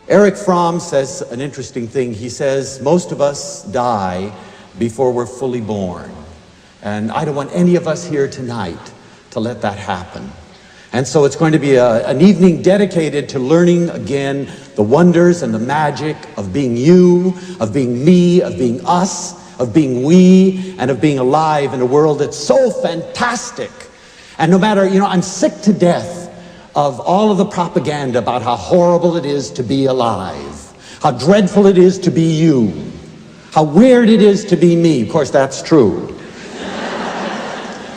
Erich Fromm says an interesting thing. He says, most of us die before we're fully born. And I don't want any of us here tonight to let that happen. And so it's going to be an evening dedicated to learning again the wonders and the magic of being you, of being me, of being us, of being we, and of being alive in a world that's so fantastic. And no matter, I'm sick to death of all of the propaganda about how horrible it is to be alive, how dreadful it is to be you, how weird it is to be me. Of course, that's true.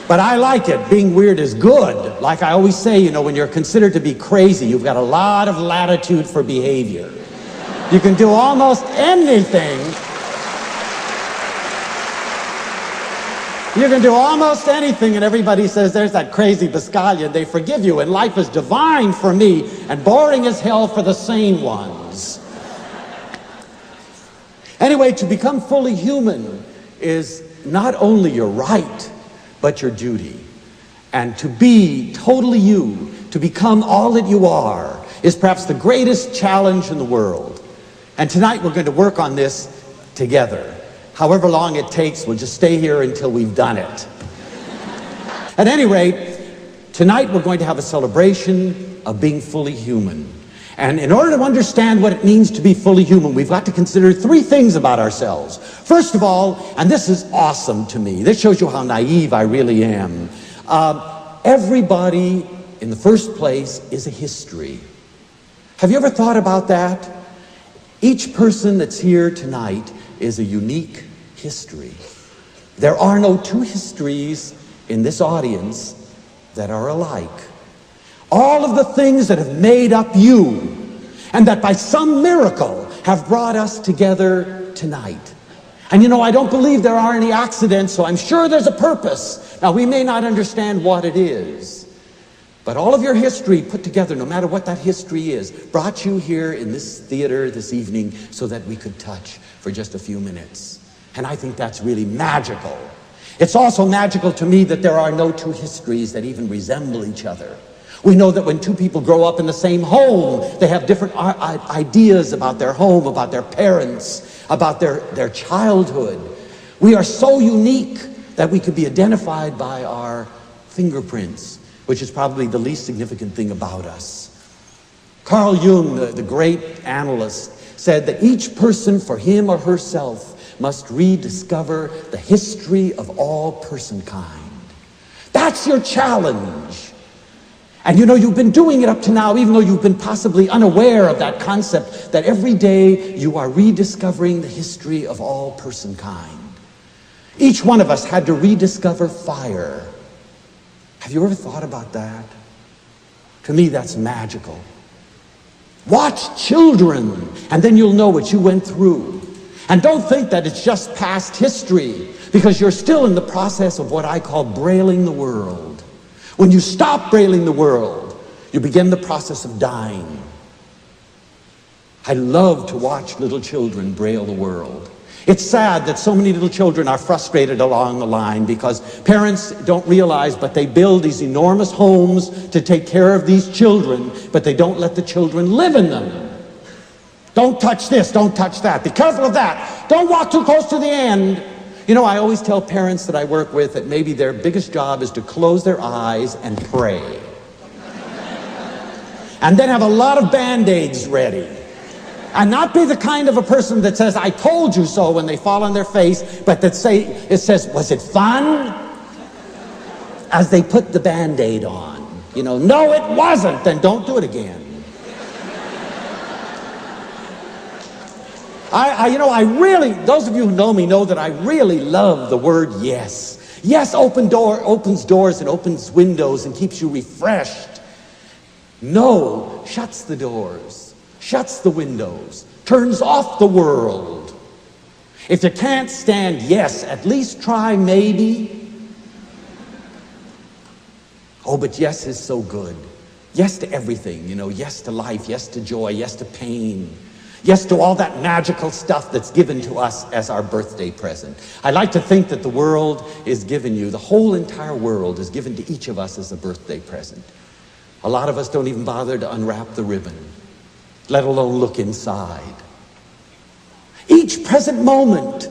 But I like it. Being weird is good. Like I always say, when you're considered to be crazy, you've got a lot of latitude for behavior. You can do almost anything. You can do almost anything, and everybody says, there's that crazy Buscaclia, and they forgive you, and life is divine for me, and boring as hell for the sane ones. Anyway, to become fully human is not only your right, but your duty. And to be totally you, to become all that you are, is perhaps the greatest challenge in the world. And tonight we're going to work on this together. However long it takes, we'll just stay here until we've done it. At any rate, tonight we're going to have a celebration of being fully human. And in order to understand what it means to be fully human, we've got to consider three things about ourselves. First of all, and this is awesome to me, this shows you how naive I really am. Everybody, in the first place, is a history. Have you ever thought about that? Each person that's here tonight is a unique history. There are no two histories in this audience that are alike. All of the things that have made up you, and that by some miracle have brought us together tonight. And I don't believe there are any accidents, so I'm sure there's a purpose. Now, we may not understand what it is, but all of your history put together, no matter what that history is, brought you here in this theater this evening so that we could touch for just a few minutes. And I think that's really magical. It's also magical to me that there are no two histories that even resemble each other. We know that when two people grow up in the same home, they have different ideas about their home, about their parents, about their childhood. We are so unique that we could be identified by our fingerprints, which is probably the least significant thing about us. Carl Jung, the great analyst, said that each person for him or herself must rediscover the history of all personkind. That's your challenge. And you've been doing it up to now, even though you've been possibly unaware of that concept, that every day you are rediscovering the history of all personkind. Each one of us had to rediscover fire. Have you ever thought about that? To me, that's magical. Watch children, and then you'll know what you went through. And don't think that it's just past history, because you're still in the process of what I call brailing the world. When you stop brailing the world, you begin the process of dying. I love to watch little children braille the world. It's sad that so many little children are frustrated along the line because parents don't realize, but they build these enormous homes to take care of these children, but they don't let the children live in them. Don't touch this, don't touch that. Be careful of that. Don't walk too close to the end. I always tell parents that I work with that maybe their biggest job is to close their eyes and pray. And then have a lot of Band-Aids ready. And not be the kind of a person that says, I told you so, when they fall on their face, but it says, was it fun? As they put the Band-Aid on. No, it wasn't, then don't do it again. I really, those of you who know me know that I really love the word yes. Yes opens doors and opens windows and keeps you refreshed. No shuts the doors, shuts the windows, turns off the world. If you can't stand yes, at least try maybe. Oh, but yes is so good. Yes to everything, yes to life, yes to joy, yes to pain. Yes to all that magical stuff that's given to us as our birthday present. I like to think that the world is given you, the whole entire world is given to each of us as a birthday present. A lot of us don't even bother to unwrap the ribbon. let alone look inside. Each present moment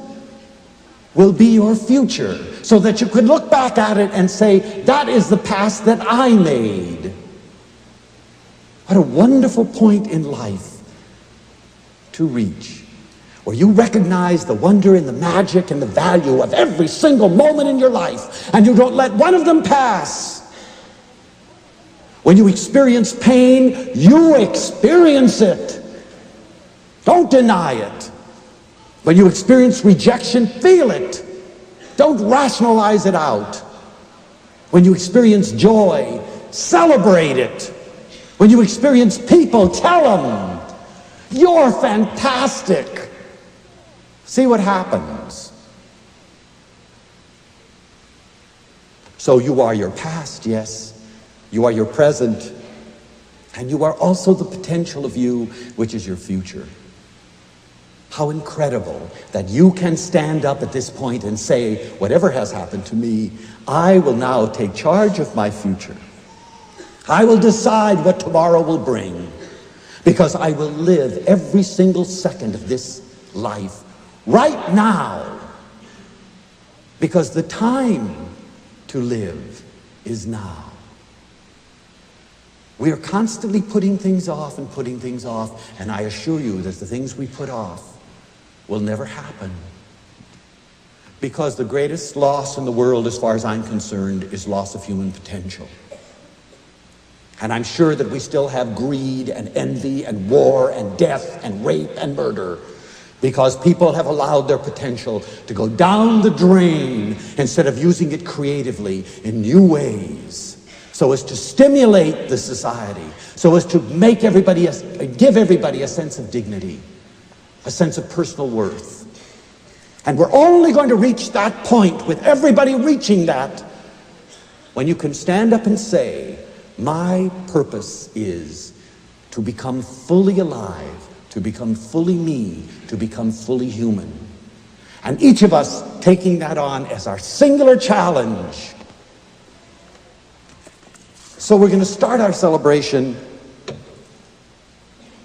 will be your future, so that you could look back at it and say, that is the past that I made. What a wonderful point in life to reach, where you recognize the wonder and the magic and the value of every single moment in your life, and you don't let one of them pass. When you experience pain, you experience it. Don't deny it. When you experience rejection, feel it. Don't rationalize it out. When you experience joy, celebrate it. When you experience people, tell them, you're fantastic. See what happens. So you are your past, yes. You are your present. And you are also the potential of you, which is your future. How incredible that you can stand up at this point and say, whatever has happened to me, I will now take charge of my future. I will decide what tomorrow will bring, because I will live every single second of this life right now, because the time to live is now. We are constantly putting things off and putting things off, and I assure you that the things we put off will never happen. Because the greatest loss in the world, as far as I'm concerned, is loss of human potential. And I'm sure that we still have greed and envy and war and death and rape and murder, because people have allowed their potential to go down the drain instead of using it creatively in new ways, so as to stimulate the society, so as to make give everybody a sense of dignity, a sense of personal worth. And we're only going to reach that point, with everybody reaching that, when you can stand up and say, my purpose is to become fully alive, to become fully me, to become fully human. And each of us taking that on as our singular challenge. So we're going to start our celebration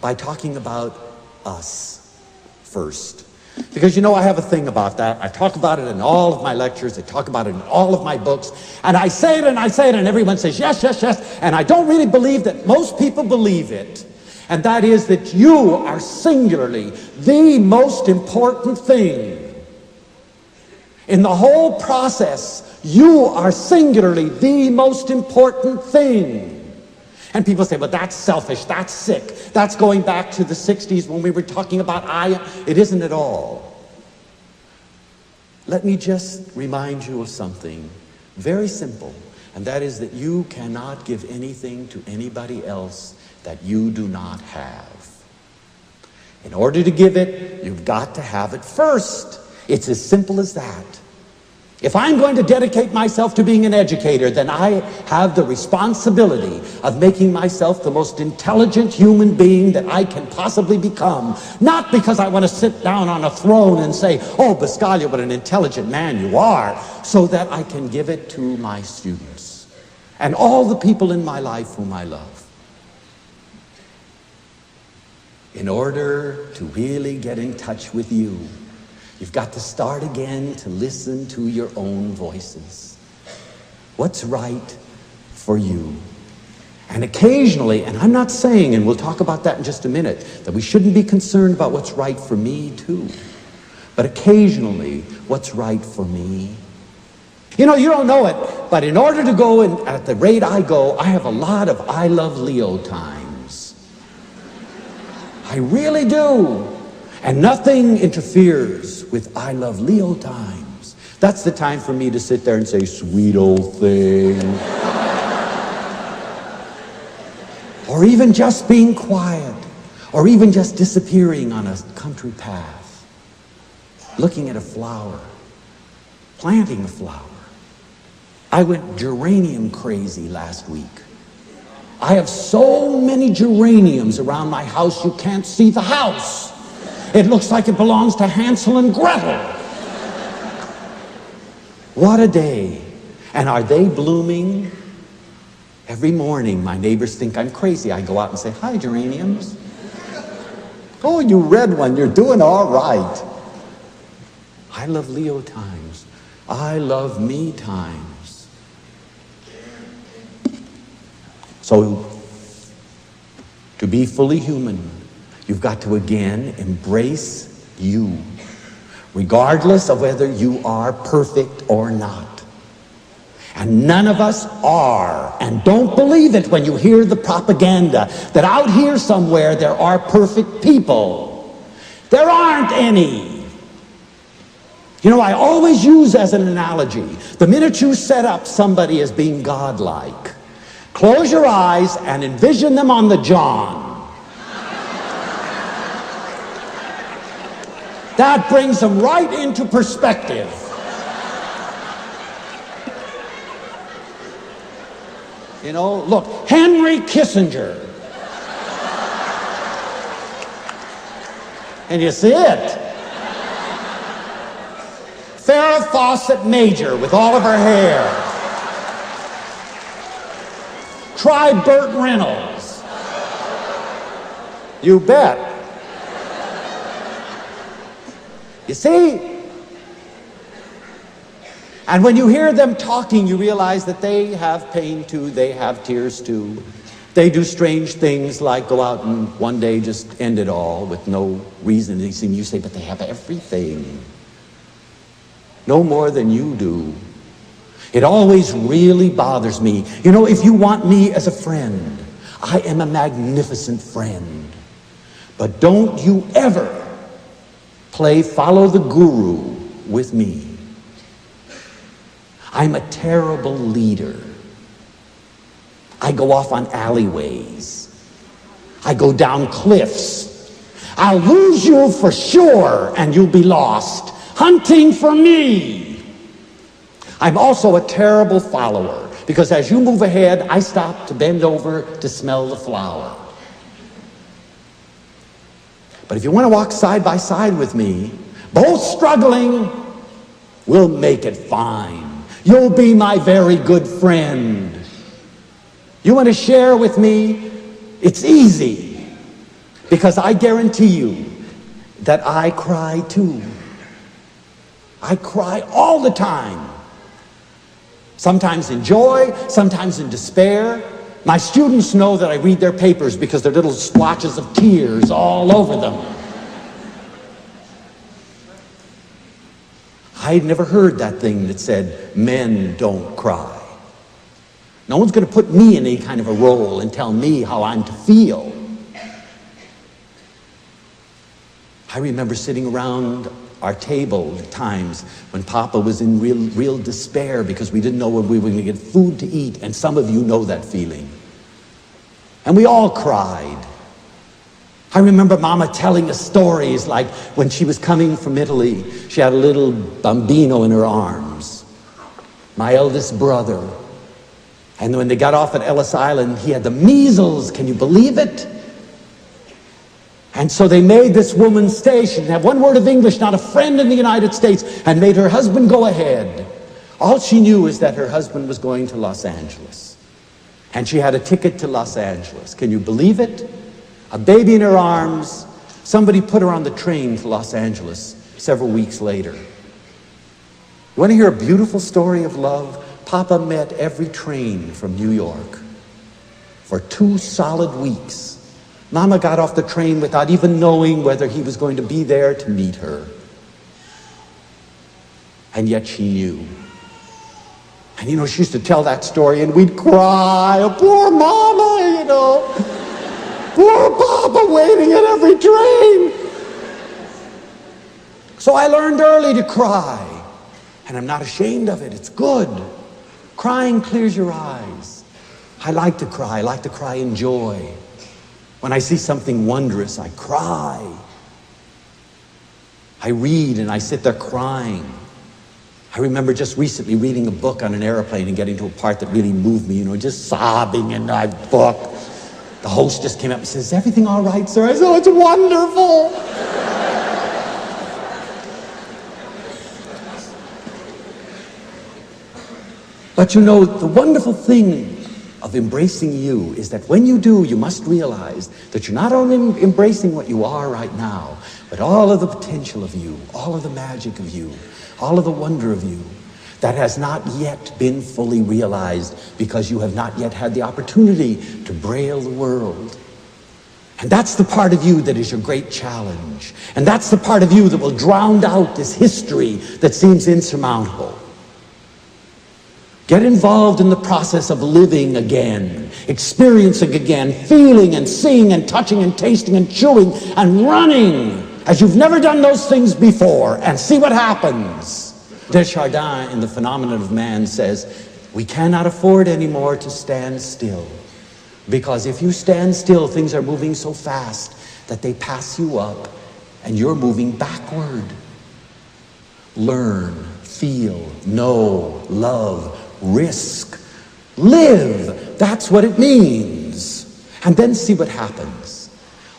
by talking about us first. Because I have a thing about that. I talk about it in all of my lectures. I talk about it in all of my books. And I say it and everyone says, yes, yes, yes. And I don't really believe that most people believe it. And that is that you are singularly the most important thing. In the whole process, you are singularly the most important thing. And people say, well, that's selfish, that's sick, that's going back to the 60s when we were talking about It isn't at all. Let me just remind you of something very simple, and that is that you cannot give anything to anybody else that you do not have. In order to give it, you've got to have it first. It's as simple as that. If I'm going to dedicate myself to being an educator, then I have the responsibility of making myself the most intelligent human being that I can possibly become. Not because I want to sit down on a throne and say, oh, Buscaclia, what an intelligent man you are, so that I can give it to my students and all the people in my life whom I love. In order to really get in touch with you, you've got to start again to listen to your own voices. What's right for you? And occasionally, and I'm not saying, and we'll talk about that in just a minute, that we shouldn't be concerned about what's right for me too. But occasionally, what's right for me? You don't know it, but in order to go, and at the rate I go, I have a lot of I love Leo times. I really do. And nothing interferes with I love Leo times. That's the time for me to sit there and say, sweet old thing. Or even just being quiet. Or even just disappearing on a country path. Looking at a flower. Planting a flower. I went geranium crazy last week. I have so many geraniums around my house you can't see the house. It looks like it belongs to Hansel and Gretel. What a day. And are they blooming? Every morning my neighbors think I'm crazy. I go out and say, hi, geraniums. Oh, you read one. You're doing all right. I love Leo times. I love me times. So, to be fully human, you've got to again embrace you, regardless of whether you are perfect or not. And none of us are. And don't believe it when you hear the propaganda that out here somewhere there are perfect people. There aren't any. You know, I always use as an analogy, the minute you set up somebody as being godlike, close your eyes and envision them on the John. That brings them right into perspective. You know, look, Henry Kissinger. And you see it. Farrah Fawcett Major with all of her hair. Try Burt Reynolds. You bet. You see? And when you hear them talking, you realize that they have pain too, they have tears too. They do strange things like go out and one day just end it all with no reason. You say, but they have everything. No more than you do. It always really bothers me. You know, if you want me as a friend, I am a magnificent friend. But don't you ever play follow the guru with me. I'm a terrible leader. I go off on alleyways. I go down cliffs. I'll lose you for sure, and you'll be lost, hunting for me. I'm also a terrible follower, because as you move ahead, I stop to bend over to smell the flower. But if you want to walk side by side with me, both struggling, we'll make it fine. You'll be my very good friend. You want to share with me? It's easy, because I guarantee you that I cry too. I cry all the time. Sometimes in joy, sometimes in despair. My students know that I read their papers because there are little splotches of tears all over them. I'd never heard that thing that said, men don't cry. No one's going to put me in any kind of a role and tell me how I'm to feel. I remember sitting around our table at times when Papa was in real despair because we didn't know when we were going to get food to eat, and some of you know that feeling. And we all cried. I remember Mama telling us stories like when she was coming from Italy, she had a little bambino in her arms, my eldest brother. And when they got off at Ellis Island, he had the measles. Can you believe it? And so they made this woman stay. She didn't have one word of English, not a friend in the United States, and made her husband go ahead. All she knew is that her husband was going to Los Angeles. And she had a ticket to Los Angeles. Can you believe it? A baby in her arms. Somebody put her on the train to Los Angeles several weeks later. You want to hear a beautiful story of love? Papa met every train from New York for 2 solid weeks. Mama got off the train without even knowing whether he was going to be there to meet her. And yet she knew. And you know, she used to tell that story and we'd cry, oh, poor Mama, you know. Poor Papa waiting at every train. So I learned early to cry. And I'm not ashamed of it. It's good. Crying clears your eyes. I like to cry. I like to cry in joy. When I see something wondrous, I cry. I read and I sit there crying. I remember just recently reading a book on an airplane and getting to a part that really moved me, you know, just sobbing in that book. The host just came up and says, "Is everything all right, sir?" I said, "Oh, it's wonderful." But you know, the wonderful thing of embracing you is that when you do, you must realize that you're not only embracing what you are right now, but all of the potential of you, all of the magic of you, all of the wonder of you that has not yet been fully realized because you have not yet had the opportunity to braille the world. And that's the part of you that is your great challenge. And that's the part of you that will drown out this history that seems insurmountable. Get involved in the process of living again, experiencing again, feeling and seeing and touching and tasting and chewing and running as you've never done those things before, and see what happens. Desjardins in The Phenomenon of Man says, we cannot afford anymore to stand still. Because if you stand still, things are moving so fast that they pass you up and you're moving backward. Learn, feel, know, love, risk, live. That's what it means. And then see what happens.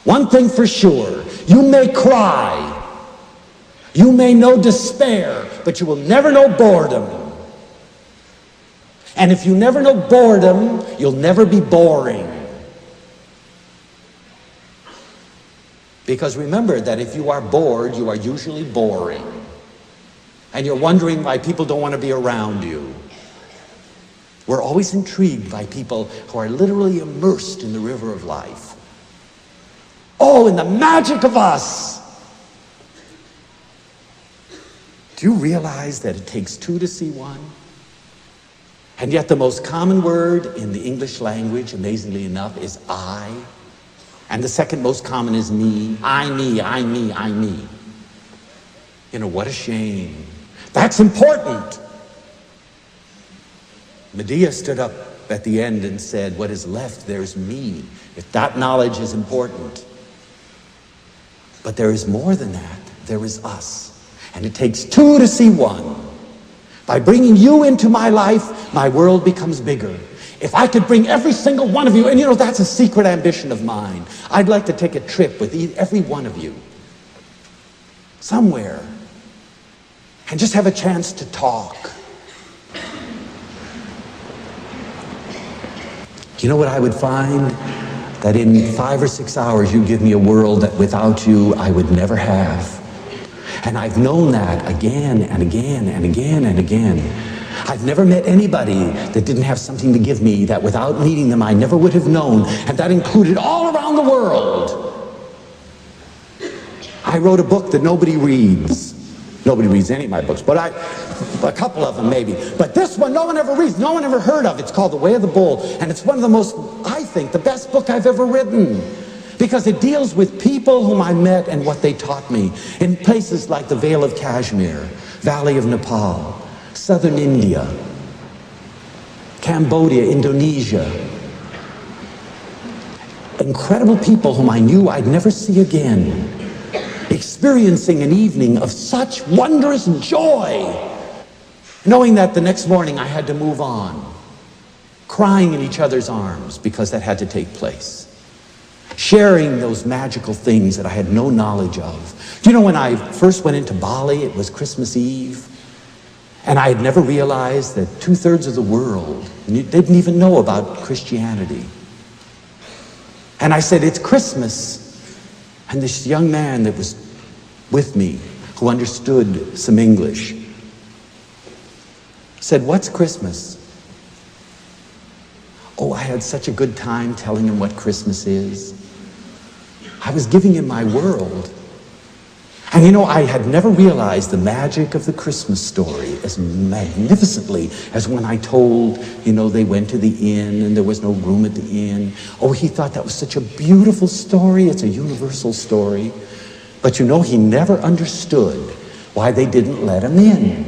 One thing for sure, you may cry, you may know despair, but you will never know boredom. And if you never know boredom, you'll never be boring. Because remember that if you are bored, you are usually boring. And you're wondering why people don't want to be around you. We're always intrigued by people who are literally immersed in the river of life. Oh, in the magic of us. Do you realize that it takes two to see one? And yet the most common word in the English language, amazingly enough, is I. And the second most common is me. I, me, I, me, I, me. You know, what a shame. That's important. Medea stood up at the end and said, what is left, there's me. If that knowledge is important. But there is more than that. There is us. And it takes two to see one. By bringing you into my life, my world becomes bigger. If I could bring every single one of you, and you know, that's a secret ambition of mine. I'd like to take a trip with every one of you. Somewhere. And just have a chance to talk. You know what I would find? That in 5 or 6 hours you give me a world that without you I would never have. And I've known that again and again and again and again. I've never met anybody that didn't have something to give me that without meeting them I never would have known. And that included all around the world. I wrote a book that nobody reads. Nobody reads any of my books, but a couple of them maybe. But this one no one ever reads, no one ever heard of. It's called The Way of the Bull. And it's one of the most, I think, the best book I've ever written. Because it deals with people whom I met and what they taught me in places like the Vale of Kashmir, Valley of Nepal, southern India, Cambodia, Indonesia. Incredible people whom I knew I'd never see again, experiencing an evening of such wondrous joy, knowing that the next morning I had to move on, crying in each other's arms because that had to take place. Sharing those magical things that I had no knowledge of. Do you know when I first went into Bali, it was Christmas Eve, and I had never realized that 2/3 of the world didn't even know about Christianity. And I said, it's Christmas. And this young man that was with me, who understood some English, said, what's Christmas? Oh, I had such a good time telling him what Christmas is. I was giving him my world. And you know, I had never realized the magic of the Christmas story as magnificently as when I told, you know, they went to the inn and there was no room at the inn. Oh, he thought that was such a beautiful story. It's a universal story. But you know, he never understood why they didn't let him in.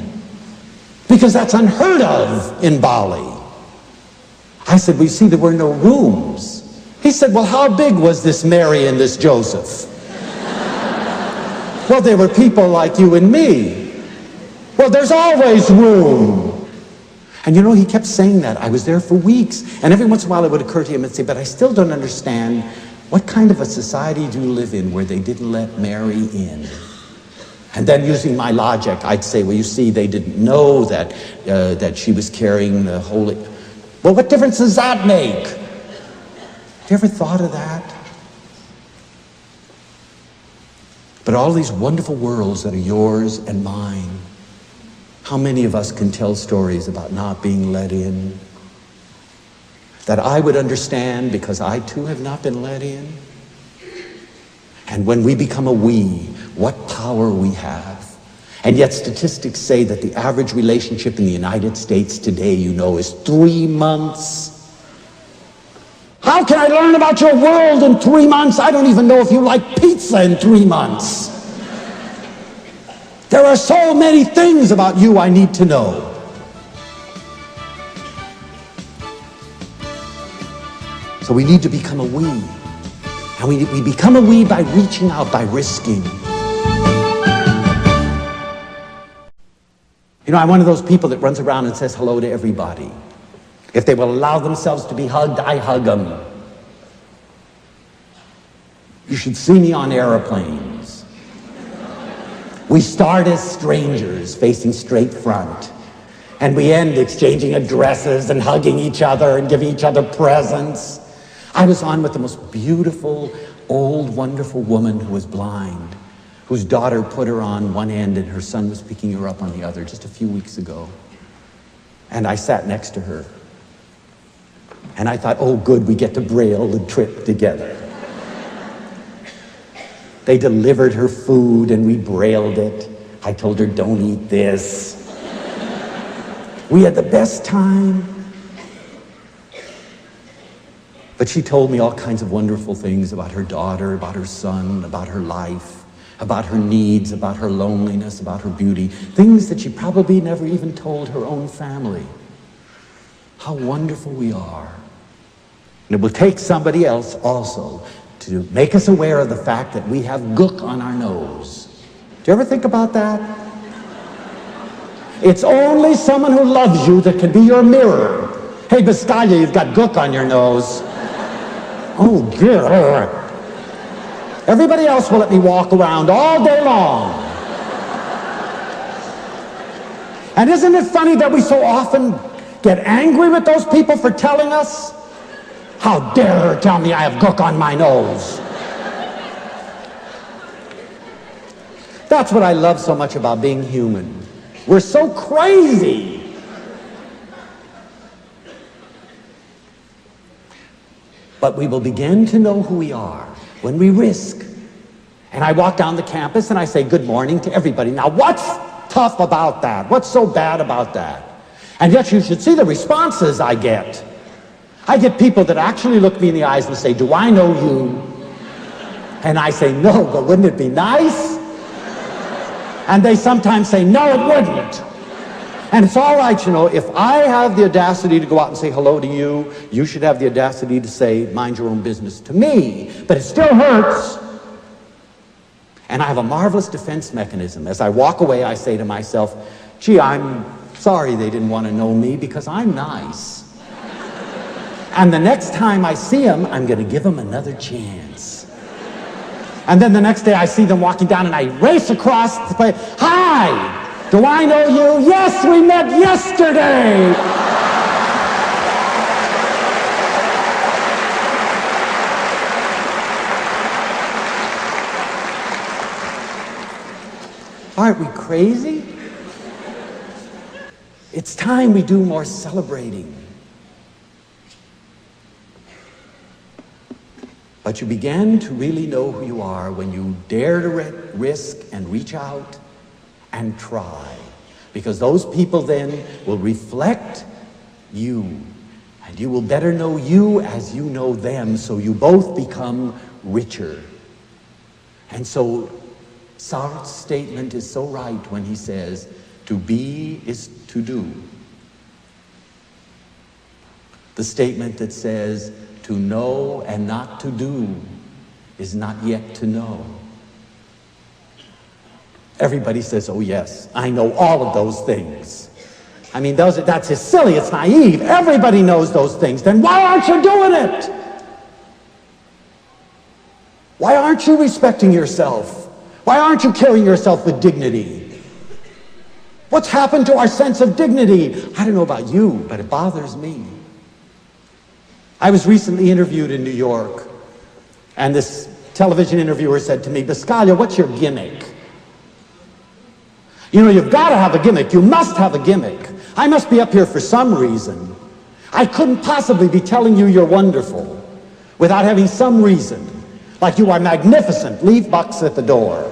Because that's unheard of in Bali. I said, well, you see, there were no rooms. He said, well, how big was this Mary and this Joseph? Well, they were people like you and me. Well, there's always room. And you know, he kept saying that. I was there for weeks. And every once in a while it would occur to him and say, but I still don't understand, what kind of a society do you live in where they didn't let Mary in? And then using my logic, I'd say, well, you see, they didn't know that she was carrying the Holy... Well, what difference does that make? Have you ever thought of that? But all these wonderful worlds that are yours and mine, how many of us can tell stories about not being let in? That I would understand because I too have not been let in. And when we become a we, what power we have. And yet statistics say that the average relationship in the United States today, is 3 months. How can I learn about your world in 3 months? I don't even know if you like pizza in 3 months. There are so many things about you I need to know. So we need to become a we. And we become a we by reaching out, by risking. I'm one of those people that runs around and says hello to everybody. If they will allow themselves to be hugged, I hug them. You should see me on airplanes. We start as strangers facing straight front, and we end exchanging addresses and hugging each other and giving each other presents. I was on with the most beautiful, old, wonderful woman who was blind, whose daughter put her on one end and her son was picking her up on the other just a few weeks ago. And I sat next to her. And I thought, oh good, we get to braille the trip together. They delivered her food and we brailled it. I told her, don't eat this. We had the best time. But she told me all kinds of wonderful things about her daughter, about her son, about her life, about her needs, about her loneliness, about her beauty, things that she probably never even told her own family. How wonderful we are. And it will take somebody else also to make us aware of the fact that we have gook on our nose. Do you ever think about that? It's only someone who loves you that can be your mirror. Hey, Buscaclia, you've got gook on your nose. Oh, dear. Everybody else will let me walk around all day long. And isn't it funny that we so often get angry with those people for telling us? How dare her tell me I have gook on my nose? That's what I love so much about being human. We're so crazy. But we will begin to know who we are when we risk. And I walk down the campus and I say good morning to everybody. Now what's tough about that? What's so bad about that? And yet you should see the responses I get. I get people that actually look me in the eyes and say, do I know you? And I say, no, but wouldn't it be nice? And they sometimes say, no, it wouldn't. And it's all right, if I have the audacity to go out and say hello to you, you should have the audacity to say, mind your own business to me. But it still hurts. And I have a marvelous defense mechanism. As I walk away, I say to myself, gee, I'm sorry they didn't want to know me because I'm nice. And the next time I see them, I'm going to give them another chance. And then the next day I see them walking down and I race across the place. Hi! Do I know you? Yes, we met yesterday! Aren't we crazy? It's time we do more celebrating. But you begin to really know who you are when you dare to risk and reach out and try. Because those people then will reflect you. And you will better know you as you know them, so you both become richer. And so Sartre's statement is so right when he says, to be is to do. The statement that says, to know and not to do is not yet to know. Everybody says, oh yes, I know all of those things. I mean, that's just silly, it's naive. Everybody knows those things. Then why aren't you doing it? Why aren't you respecting yourself? Why aren't you carrying yourself with dignity? What's happened to our sense of dignity? I don't know about you, but it bothers me. I was recently interviewed in New York, and this television interviewer said to me, Buscaclia, what's your gimmick? You know, you've got to have a gimmick. You must have a gimmick. I must be up here for some reason. I couldn't possibly be telling you you're wonderful without having some reason. Like you are magnificent. Leave bucks at the door.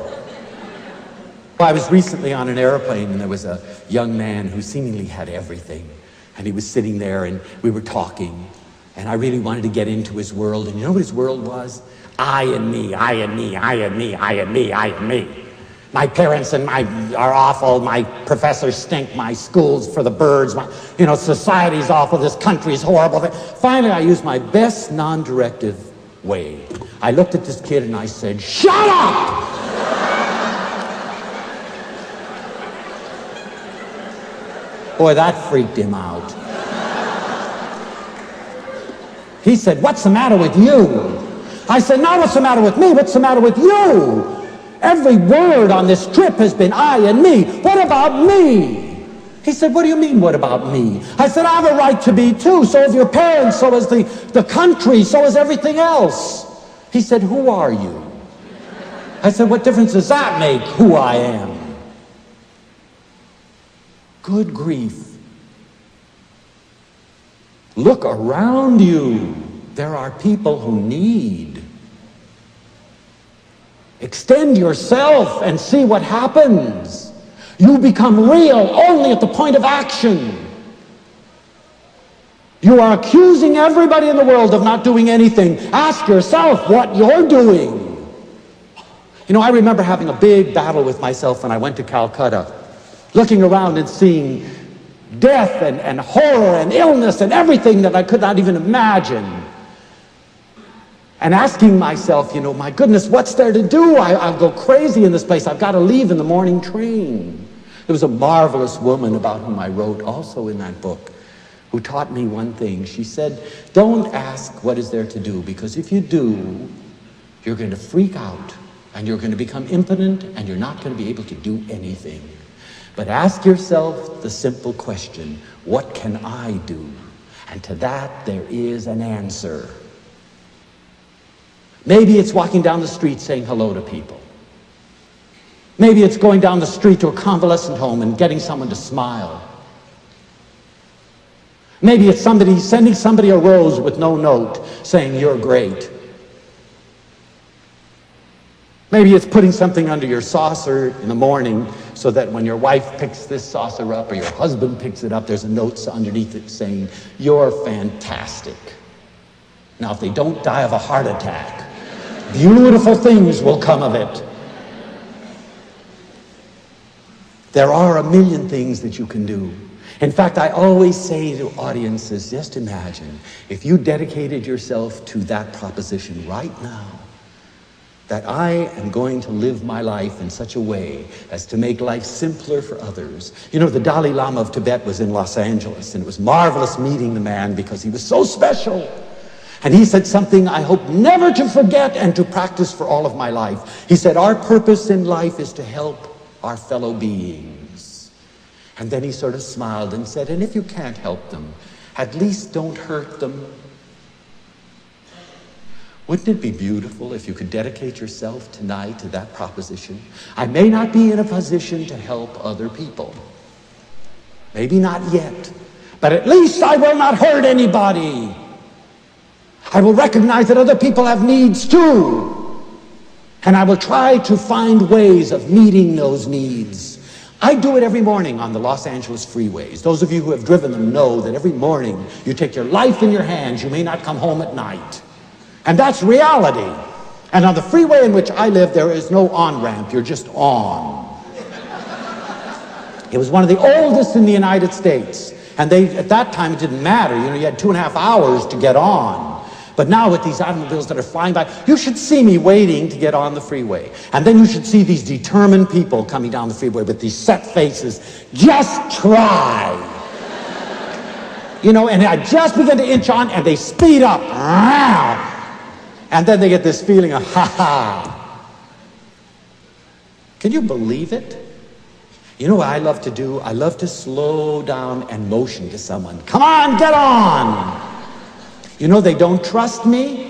I was recently on an airplane, and there was a young man who seemingly had everything. And he was sitting there, and we were talking. And I really wanted to get into his world. And you know what his world was? I and me, I and me, I and me, I and me, I and me. My parents and are awful. My professors stink. My school's for the birds. Society's awful. This country's horrible. Finally, I used my best non-directive way. I looked at this kid and I said, shut up! Boy, that freaked him out. He said, what's the matter with you? I said, not what's the matter with me, what's the matter with you? Every word on this trip has been I and me. What about me? He said, what do you mean, what about me? I said, I have a right to be too. So have your parents, so has the country, so has everything else. He said, who are you? I said, what difference does that make, who I am? Good grief. Look around you. There are people who need. Extend yourself and see what happens. You become real only at the point of action. You are accusing everybody in the world of not doing anything. Ask yourself what you're doing. You know, I remember having a big battle with myself when I went to Calcutta, looking around and seeing death and horror and illness and everything that I could not even imagine. And asking myself, my goodness, what's there to do? I'll go crazy in this place. I've got to leave in the morning train. There was a marvelous woman about whom I wrote also in that book who taught me one thing. She said, don't ask what is there to do, because if you do, you're going to freak out and you're going to become impotent and you're not going to be able to do anything. But ask yourself the simple question, what can I do? And to that there is an answer. Maybe it's walking down the street saying hello to people. Maybe it's going down the street to a convalescent home and getting someone to smile. Maybe it's sending somebody a rose with no note saying you're great. Maybe it's putting something under your saucer in the morning so that when your wife picks this saucer up or your husband picks it up, there's a note underneath it saying, you're fantastic. Now, if they don't die of a heart attack, beautiful things will come of it. There are a million things that you can do. In fact, I always say to audiences, just imagine if you dedicated yourself to that proposition right now, that I am going to live my life in such a way as to make life simpler for others. You know, the Dalai Lama of Tibet was in Los Angeles, and it was marvelous meeting the man because he was so special. And he said something I hope never to forget and to practice for all of my life. He said, our purpose in life is to help our fellow beings. And then he sort of smiled and said, and if you can't help them, at least don't hurt them. Wouldn't it be beautiful if you could dedicate yourself tonight to that proposition? I may not be in a position to help other people. Maybe not yet. But at least I will not hurt anybody. I will recognize that other people have needs too. And I will try to find ways of meeting those needs. I do it every morning on the Los Angeles freeways. Those of you who have driven them know that every morning you take your life in your hands. You may not come home at night. And that's reality. And on the freeway in which I live, there is no on-ramp. You're just on. It was one of the oldest in the United States. And at that time, it didn't matter. You had 2.5 hours to get on. But now with these automobiles that are flying by, you should see me waiting to get on the freeway. And then you should see these determined people coming down the freeway with these set faces. Just try. And I just begin to inch on and they speed up. And then they get this feeling of, ha-ha. Can you believe it? You know what I love to do? I love to slow down and motion to someone. Come on, get on. You know, they don't trust me.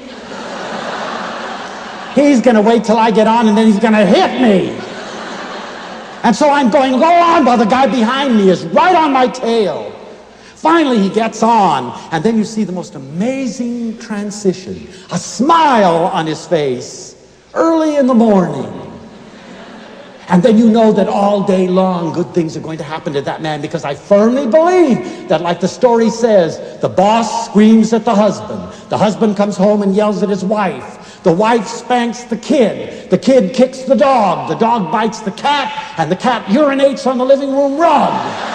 He's going to wait till I get on and then he's going to hit me. And so I'm going low on while the guy behind me is right on my tail. Finally, he gets on, and then you see the most amazing transition. A smile on his face early in the morning. And then you know that all day long good things are going to happen to that man, because I firmly believe that, like the story says, the boss screams at the husband comes home and yells at his wife, the wife spanks the kid kicks the dog bites the cat, and the cat urinates on the living room rug.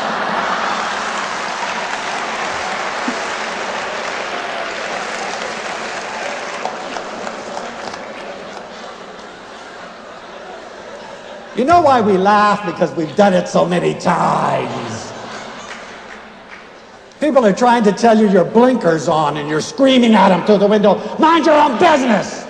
You know why we laugh? Because we've done it so many times. People are trying to tell you your blinker's on and you're screaming at them through the window, mind your own business.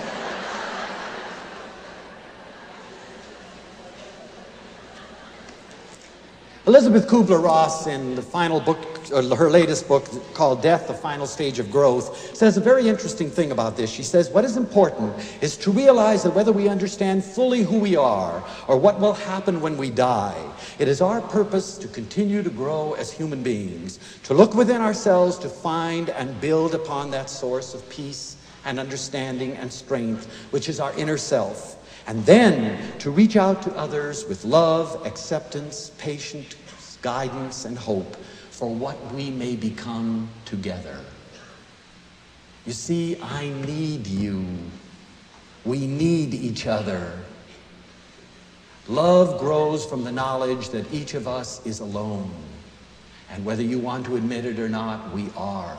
Elizabeth Kubler-Ross, in the final book, her latest book called Death, the Final Stage of Growth, says a very interesting thing about this. She says, what is important is to realize that whether we understand fully who we are or what will happen when we die, it is our purpose to continue to grow as human beings, to look within ourselves to find and build upon that source of peace and understanding and strength, which is our inner self. And then to reach out to others with love, acceptance, patience, guidance, and hope for what we may become together. You see, I need you. We need each other. Love grows from the knowledge that each of us is alone. And whether you want to admit it or not, we are.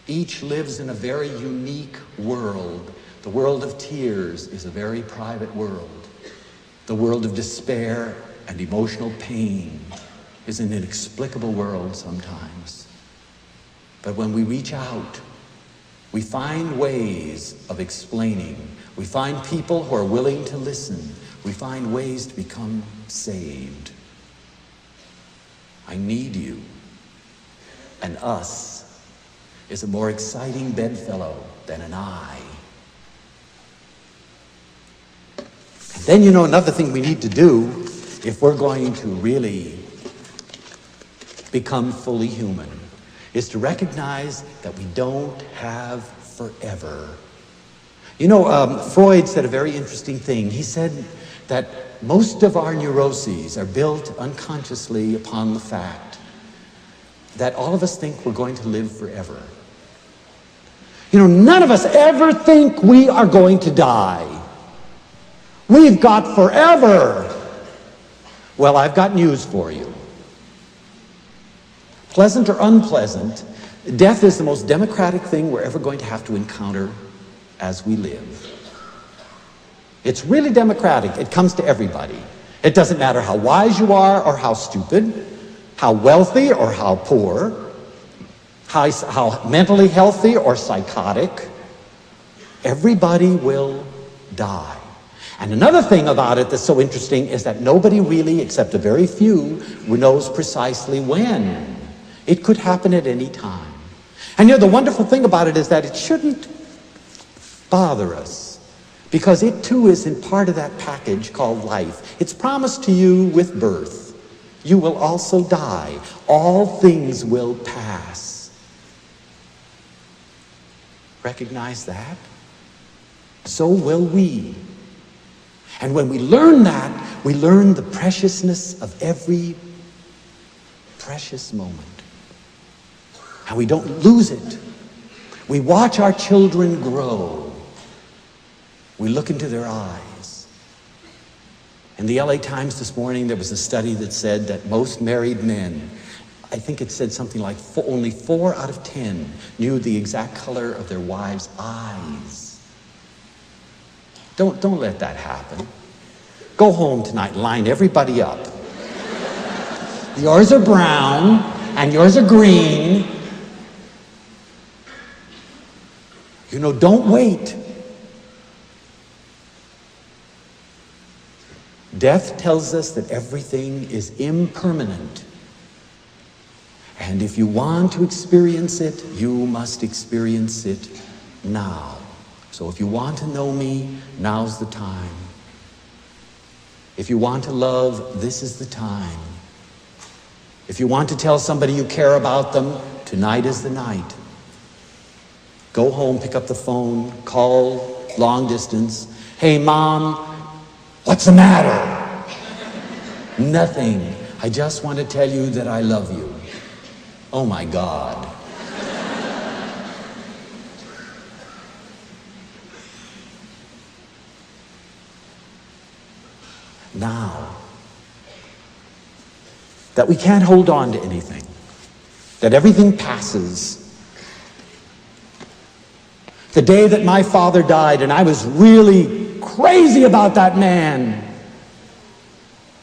Each lives in a very unique world. The world of tears is a very private world. The world of despair and emotional pain is an inexplicable world sometimes. But when we reach out, we find ways of explaining. We find people who are willing to listen. We find ways to become saved. I need you. And us is a more exciting bedfellow than an I. Then, you know, another thing we need to do if we're going to really become fully human is to recognize that we don't have forever. You know, Freud said a very interesting thing. He said that most of our neuroses are built unconsciously upon the fact that all of us think we're going to live forever. You know, none of us ever think we are going to die. We've got forever. Well, I've got news for you. Pleasant or unpleasant, death is the most democratic thing we're ever going to have to encounter as we live. It's really democratic. It comes to everybody. It doesn't matter how wise you are or how stupid, how wealthy or how poor, how mentally healthy or psychotic. Everybody will die. And another thing about it that's so interesting is that nobody really, except a very few, knows precisely when. It could happen at any time. And you know, the wonderful thing about it is that it shouldn't bother us, because it too is in part of that package called life. It's promised to you with birth. You will also die. All things will pass. Recognize that? So will we. And when we learn that, we learn the preciousness of every precious moment. And we don't lose it. We watch our children grow. We look into their eyes. In the LA Times this morning, there was a study that said that most married men, I think it said something like only 4 out of 10 knew the exact color of their wives' eyes. Don't let that happen. Go home tonight and line everybody up. Yours are brown and yours are green. You know, don't wait. Death tells us that everything is impermanent. And if you want to experience it, you must experience it now. So if you want to know me, now's the time. If you want to love, this is the time. If you want to tell somebody you care about them, tonight is the night. Go home, pick up the phone, call long distance. Hey, Mom, what's the matter? Nothing. I just want to tell you that I love you. Oh my God. Now, that we can't hold on to anything, that everything passes. The day that my father died, and I was really crazy about that man.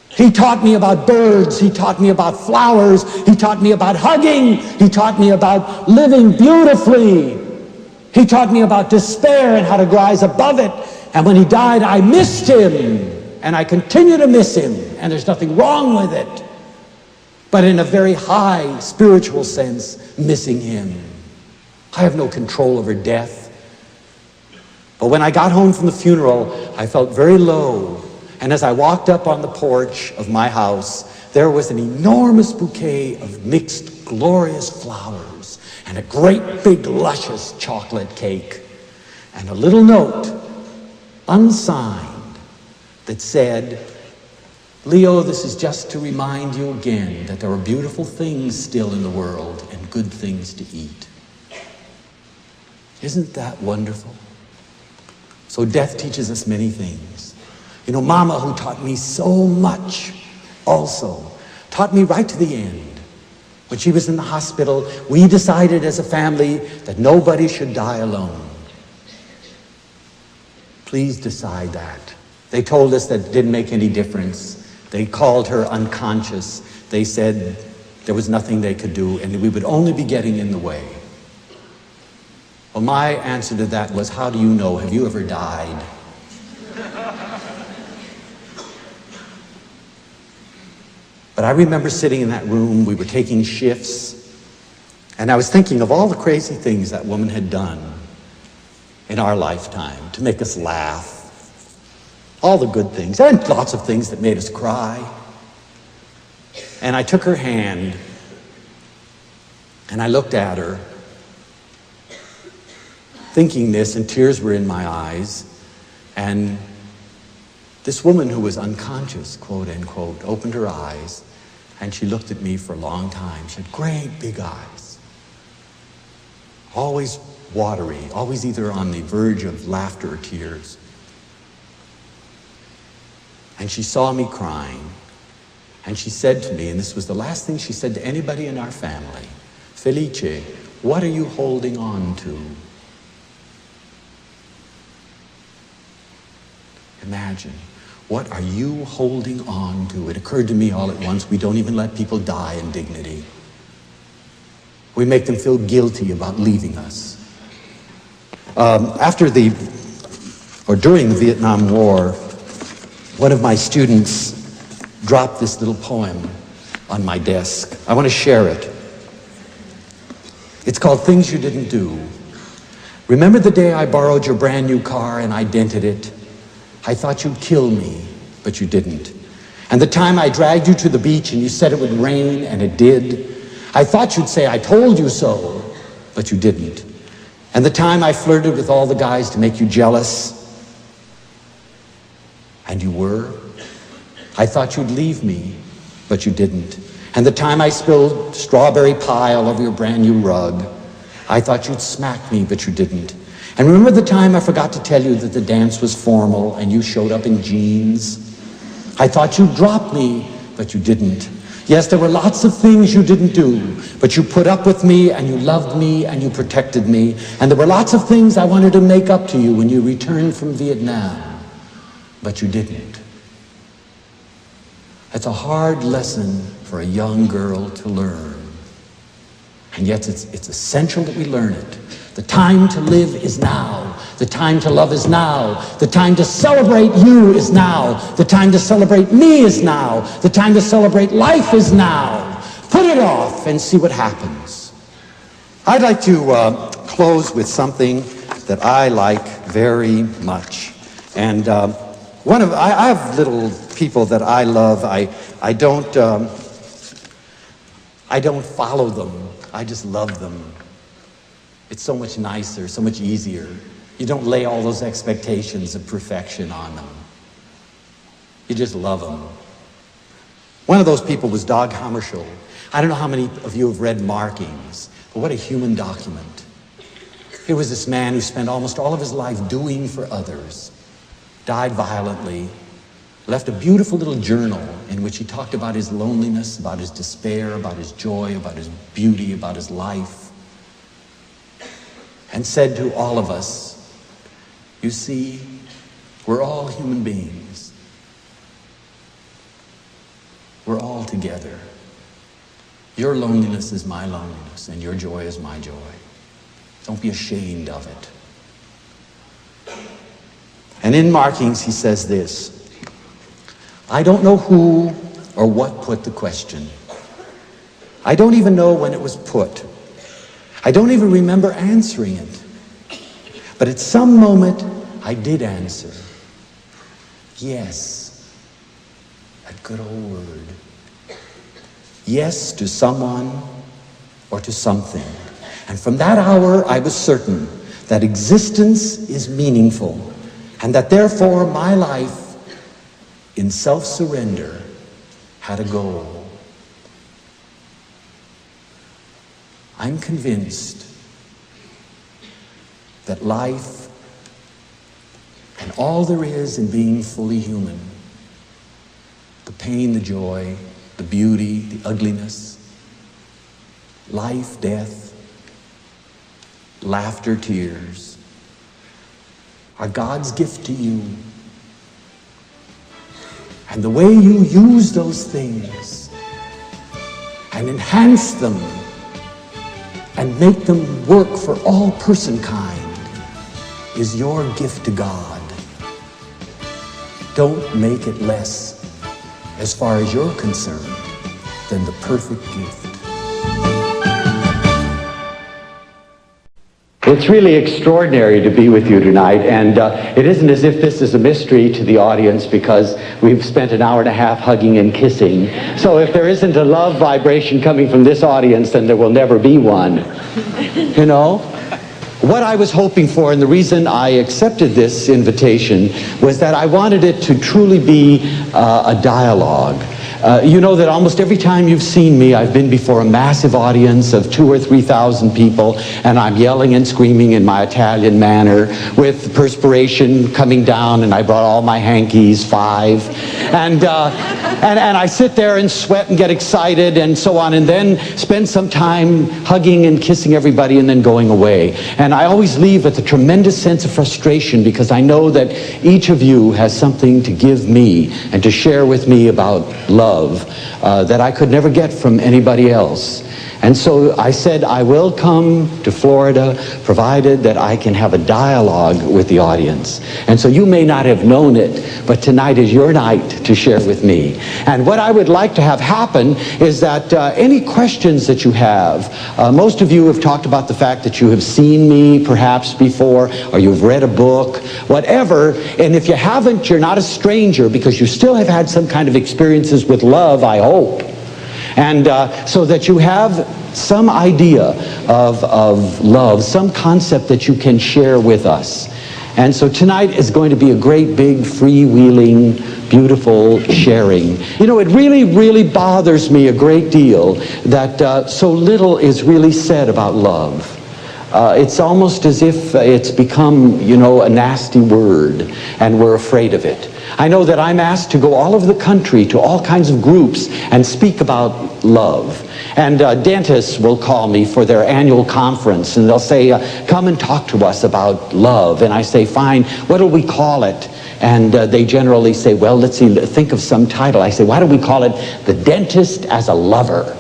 He taught me about birds, he taught me about flowers, he taught me about hugging, he taught me about living beautifully. He taught me about despair and how to rise above it. And when he died, I missed him. And I continue to miss him, and there's nothing wrong with it. But in a very high spiritual sense, missing him. I have no control over death. But when I got home from the funeral, I felt very low. And as I walked up on the porch of my house, there was an enormous bouquet of mixed, glorious flowers, and a great big, luscious chocolate cake, and a little note, unsigned, that said, Leo, this is just to remind you again that there are beautiful things still in the world and good things to eat. Isn't that wonderful? So death teaches us many things. You know, Mama, who taught me so much, also taught me right to the end. When she was in the hospital, we decided as a family that nobody should die alone. Please decide that. They told us that it didn't make any difference. They called her unconscious. They said there was nothing they could do and we would only be getting in the way. Well, my answer to that was, how do you know? Have you ever died? But I remember sitting in that room, we were taking shifts, and I was thinking of all the crazy things that woman had done in our lifetime to make us laugh. All the good things, and lots of things that made us cry. And I took her hand, and I looked at her, thinking this, and tears were in my eyes. And this woman who was unconscious, quote unquote, opened her eyes, and she looked at me for a long time. She had great big eyes, always watery, always either on the verge of laughter or tears. And she saw me crying, and she said to me, and this was the last thing she said to anybody in our family, Felice, what are you holding on to? Imagine, what are you holding on to? It occurred to me all at once, we don't even let people die in dignity. We make them feel guilty about leaving us. During the Vietnam War, one of my students dropped this little poem on my desk. I want to share it. It's called Things You Didn't Do. Remember the day I borrowed your brand new car and I dented it? I thought you'd kill me, but you didn't. And the time I dragged you to the beach and you said it would rain, and it did. I thought you'd say, I told you so, but you didn't. And the time I flirted with all the guys to make you jealous, and you were. I thought you'd leave me, but you didn't. And the time I spilled strawberry pie all over your brand new rug, I thought you'd smack me, but you didn't. And remember the time I forgot to tell you that the dance was formal and you showed up in jeans? I thought you'd drop me, but you didn't. Yes, there were lots of things you didn't do, but you put up with me and you loved me and you protected me. And there were lots of things I wanted to make up to you when you returned from Vietnam, but you didn't. It's a hard lesson for a young girl to learn. And yet it's essential that we learn it. The time to live is now. The time to love is now. The time to celebrate you is now. The time to celebrate me is now. The time to celebrate life is now. Put lay it off and see what happens. I'd like to close with something that I like very much. And I have little people that I love. I don't follow them. I just love them. It's so much nicer, so much easier. You don't lay all those expectations of perfection on them. You just love them. One of those people was Dag Hammarskjöld. I don't know how many of you have read Markings, but what a human document. Here was this man who spent almost all of his life doing for others, died violently, left a beautiful little journal in which he talked about his loneliness, about his despair, about his joy, about his beauty, about his life, and said to all of us, you see, we're all human beings. We're all together. Your loneliness is my loneliness, and your joy is my joy. Don't be ashamed of it. And in Markings, he says this, I don't know who or what put the question. I don't even know when it was put. I don't even remember answering it. But at some moment, I did answer. Yes. A good old word. Yes to someone or to something. And from that hour, I was certain that existence is meaningful and that therefore my life in self-surrender had a goal. I'm convinced that life and all there is in being fully human, the pain, the joy, the beauty, the ugliness, life, death, laughter, tears, are God's gift to you. And the way you use those things and enhance them and make them work for all personkind is your gift to God. Don't make it less, as far as you're concerned, than the perfect gift. It's really extraordinary to be with you tonight, and it isn't as if this is a mystery to the audience because we've spent an hour and a half hugging and kissing. So if there isn't a love vibration coming from this audience, then there will never be one. You know? What I was hoping for, and the reason I accepted this invitation, was that I wanted it to truly be a dialogue. You know that almost every time you've seen me, I've been before a massive audience of 2,000 or 3,000 people, and I'm yelling and screaming in my Italian manner with perspiration coming down, and I brought all my hankies, 5. And I sit there and sweat and get excited and so on, and then spend some time hugging and kissing everybody and then going away. And I always leave with a tremendous sense of frustration because I know that each of you has something to give me and to share with me about love that I could never get from anybody else. And so I said I will come to Florida provided that I can have a dialogue with the audience. And so you may not have known it, but tonight is your night to share with me. And what I would like to have happen is that any questions that you have, most of you have talked about the fact that you have seen me perhaps before, or you've read a book, whatever. And if you haven't, you're not a stranger because you still have had some kind of experiences with love, I hope. And so that you have some idea of love, some concept that you can share with us. And so tonight is going to be a great big freewheeling, beautiful sharing. You know, it really, really bothers me a great deal that so little is really said about love. It's almost as if it's become, you know, a nasty word and we're afraid of it. I know that I'm asked to go all over the country to all kinds of groups and speak about love. And dentists will call me for their annual conference and they'll say, come and talk to us about love. And I say, fine, what do we call it? And they generally say, well, let's see, think of some title. I say, why don't we call it The Dentist as a Lover?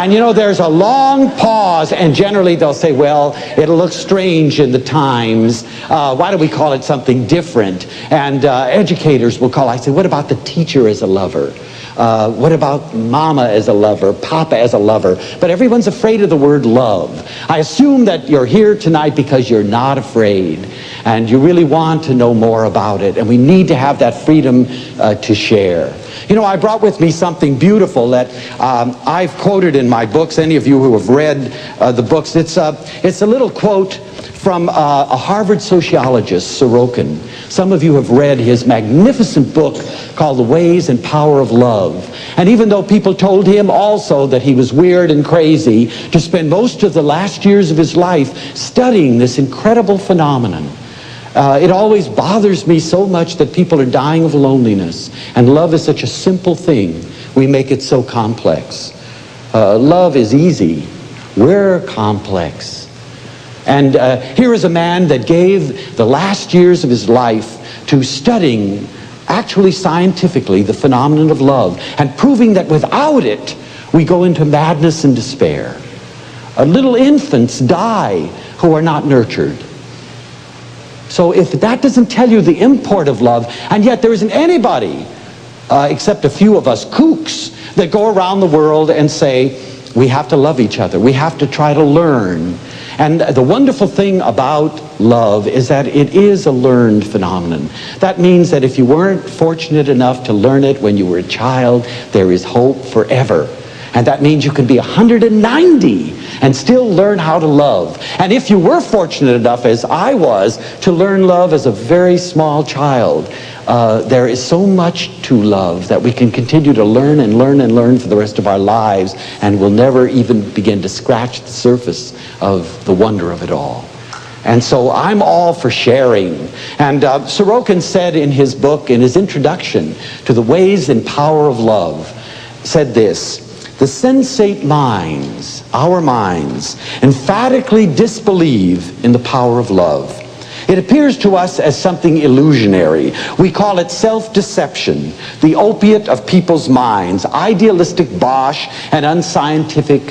And you know, there's a long pause, and generally they'll say, well, it'll look strange in the times. Why don't we call it something different? And educators will call. I say, what about the teacher as a lover? What about mama as a lover, papa as a lover? But everyone's afraid of the word love. I assume that you're here tonight because you're not afraid and you really want to know more about it, and we need to have that freedom to share. You know, I brought with me something beautiful that I've quoted in my books. Any of you who have read the books, it's a little quote from a Harvard sociologist, Sorokin. Some of you have read his magnificent book called The Ways and Power of Love. And even though people told him also that he was weird and crazy, to spend most of the last years of his life studying this incredible phenomenon, it always bothers me so much that people are dying of loneliness. And love is such a simple thing. We make it so complex. Love is easy. We're complex. And here is a man that gave the last years of his life to studying, actually scientifically, the phenomenon of love, and proving that without it, we go into madness and despair. Little infants die who are not nurtured. So if that doesn't tell you the import of love, and yet there isn't anybody, except a few of us kooks, that go around the world and say, we have to love each other. We have to try to learn. And the wonderful thing about love is that it is a learned phenomenon. That means that if you weren't fortunate enough to learn it when you were a child, there is hope forever. And that means you can be 190 and still learn how to love. And if you were fortunate enough, as I was, to learn love as a very small child, there is so much to love that we can continue to learn and learn and learn for the rest of our lives, and we'll never even begin to scratch the surface of the wonder of it all. And so I'm all for sharing. And Sorokin said in his book, in his introduction to The Ways and Power of Love, said this: the sensate minds, our minds, emphatically disbelieve in the power of love. It appears to us as something illusionary. We call it self-deception, the opiate of people's minds, idealistic bosh, and unscientific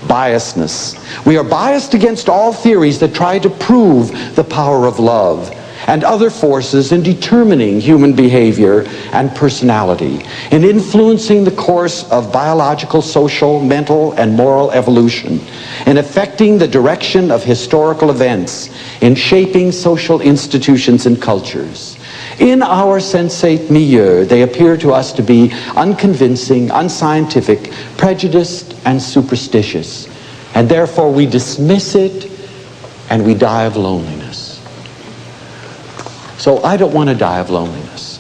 biasness. We are biased against all theories that try to prove the power of love and other forces in determining human behavior and personality, in influencing the course of biological, social, mental, and moral evolution, in affecting the direction of historical events, in shaping social institutions and cultures. In our sensate milieu, they appear to us to be unconvincing, unscientific, prejudiced, and superstitious. And therefore we dismiss it and we die of loneliness. So I don't want to die of loneliness.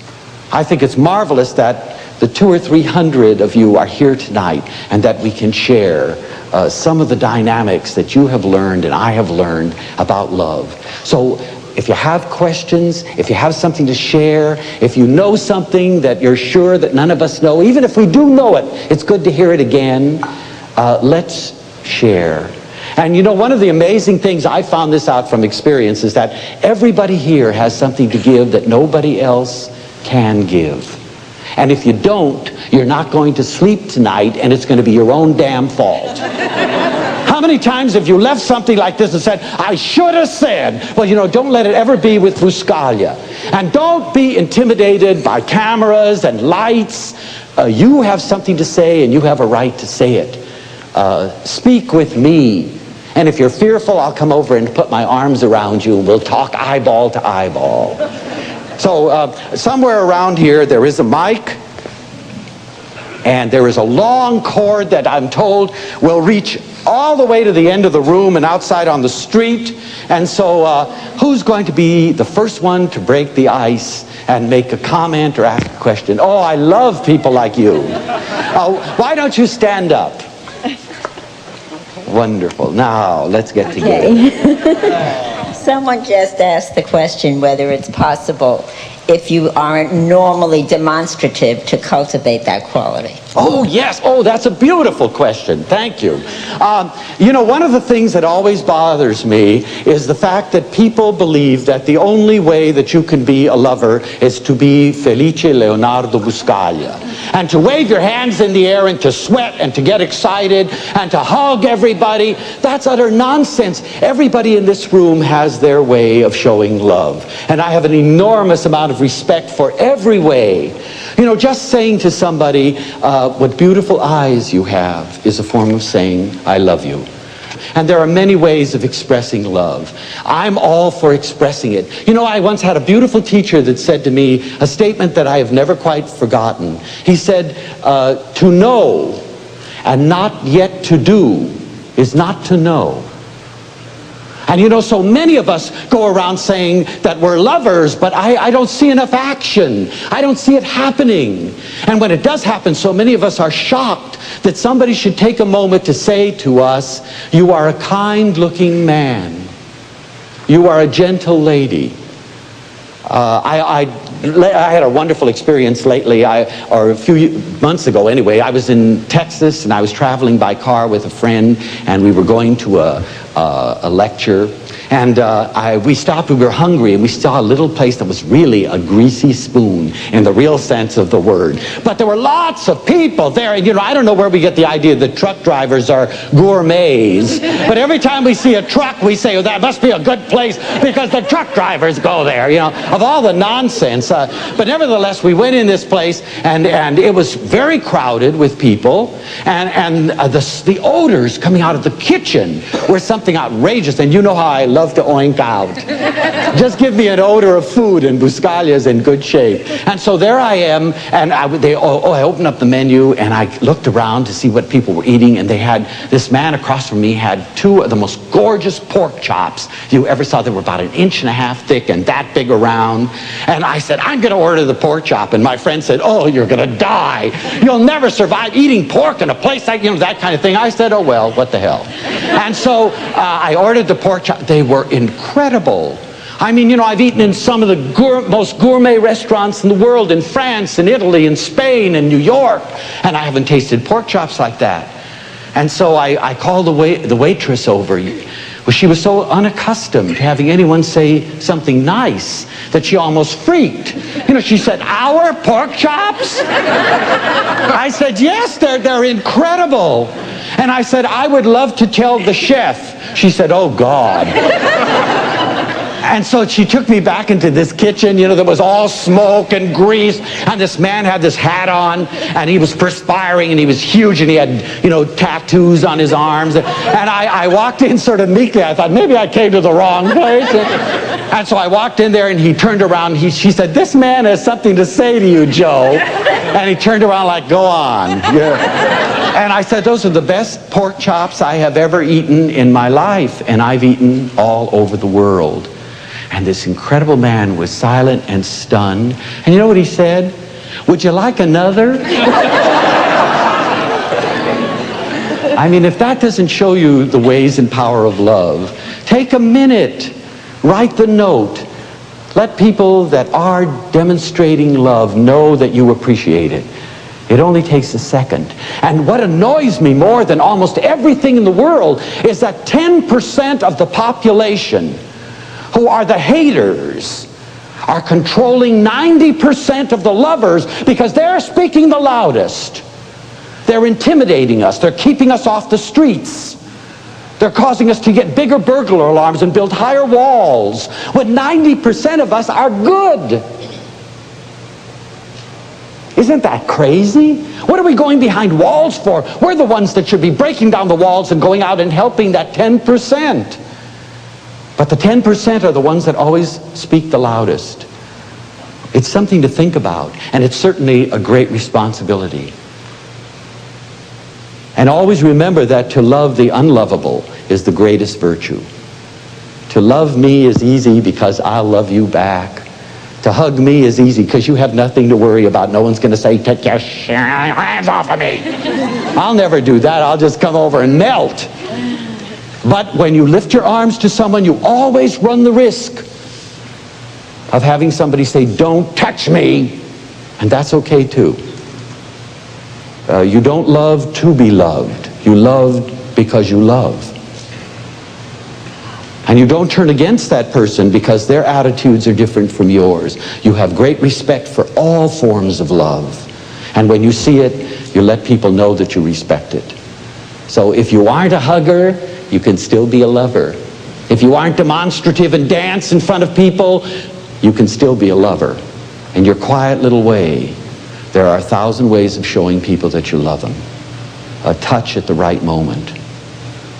I think it's marvelous that the 200 or 300 of you are here tonight and that we can share some of the dynamics that you have learned and I have learned about love. So if you have questions, if you have something to share, if you know something that you're sure that none of us know, even if we do know it, it's good to hear it again. Let's share. And you know, one of the amazing things, I found this out from experience, is that everybody here has something to give that nobody else can give. And if you don't, you're not going to sleep tonight, and it's going to be your own damn fault. How many times have you left something like this and said, I should have said? Well, you know, don't let it ever be with Buscaclia. And don't be intimidated by cameras and lights. You have something to say, and you have a right to say it. Speak with me. And if you're fearful, I'll come over and put my arms around you, and we'll talk eyeball to eyeball. So somewhere around here, there is a mic, and there is a long cord that I'm told will reach all the way to the end of the room and outside on the street. And so who's going to be the first one to break the ice and make a comment or ask a question? Oh, I love people like you. Why don't you stand up? Wonderful. Now, let's get together. Someone just asked the question whether it's possible, if you aren't normally demonstrative, to cultivate that quality. Oh, yes. Oh, that's a beautiful question. Thank you. You know, one of the things that always bothers me is the fact that people believe that the only way that you can be a lover is to be Felice Leonardo Buscaglia, and to wave your hands in the air and to sweat and to get excited and to hug everybody. That's utter nonsense. Everybody in this room has their way of showing love, and I have an enormous amount of respect for every way. You know, just saying to somebody, what beautiful eyes you have is a form of saying, I love you. And there are many ways of expressing love. I'm all for expressing it. You know, I once had a beautiful teacher that said to me a statement that I have never quite forgotten. He said, to know and not yet to do is not to know. And you know, so many of us go around saying that we're lovers, but I don't see enough action. I don't see it happening. And when it does happen, so many of us are shocked that somebody should take a moment to say to us, you are a kind-looking man. You are a gentle lady. I had a wonderful experience lately, or a few months ago anyway. I was in Texas and I was traveling by car with a friend, and we were going to a lecture. And we stopped, we were hungry, and we saw a little place that was really a greasy spoon in the real sense of the word. But there were lots of people there, and you know, I don't know where we get the idea that truck drivers are gourmets. But every time we see a truck, we say, oh, that must be a good place because the truck drivers go there, you know, of all the nonsense. But nevertheless, we went in this place, and it was very crowded with people, and the odors coming out of the kitchen were something outrageous. And you know how I love to oink out. Just give me an odor of food, and Buscaglia is in good shape. And so there I am, and I opened up the menu, and I looked around to see what people were eating, and they had, this man across from me had two of the most gorgeous pork chops you ever saw. They were about 1.5 inches thick and that big around. And I said, I'm going to order the pork chop. And my friend said, oh, you're going to die. You'll never survive eating pork in a place like, you know, that kind of thing. I said, oh, well, what the hell. And so I ordered the pork chop. They were incredible. I mean, you know, I've eaten in some of the most gourmet restaurants in the world, in France and Italy and Spain and New York, and I haven't tasted pork chops like that. And so I called the waitress over. Well, she was so unaccustomed to having anyone say something nice that she almost freaked. You know, she said, our pork chops? I said, yes, they're incredible. And I said, I would love to tell the chef. She said, oh, God. And so she took me back into this kitchen, you know, that was all smoke and grease, and this man had this hat on, and he was perspiring, and he was huge, and he had, you know, tattoos on his arms. And I walked in sort of meekly. I thought, maybe I came to the wrong place. And so I walked in there, and he turned around. She said, this man has something to say to you, Joe. And he turned around like, go on. Yeah. And I said, those are the best pork chops I have ever eaten in my life, and I've eaten all over the world. And this incredible man was silent and stunned. And you know what he said? Would you like another? I mean, if that doesn't show you the ways and power of love, take a minute, write the note. Let people that are demonstrating love know that you appreciate it. It only takes a second. And what annoys me more than almost everything in the world is that 10% of the population who are the haters are controlling 90% of the lovers because they're speaking the loudest. They're intimidating us. They're keeping us off the streets. They're causing us to get bigger burglar alarms and build higher walls when 90% of us are good. Isn't that crazy? What are we going behind walls for? We're the ones that should be breaking down the walls and going out and helping that 10%. But the 10% are the ones that always speak the loudest. It's something to think about, and it's certainly a great responsibility. And always remember that to love the unlovable is the greatest virtue. To love me is easy because I'll love you back. To hug me is easy because you have nothing to worry about. No one's going to say, take your hands off of me. I'll never do that. I'll just come over and melt. But when you lift your arms to someone, you always run the risk of having somebody say, don't touch me. And that's okay too. You don't love to be loved. You love because you love. And you don't turn against that person because their attitudes are different from yours. You have great respect for all forms of love. And when you see it, you let people know that you respect it. So if you aren't a hugger, you can still be a lover. If you aren't demonstrative and dance in front of people, you can still be a lover. In your quiet little way, there are 1,000 ways of showing people that you love them. A touch at the right moment,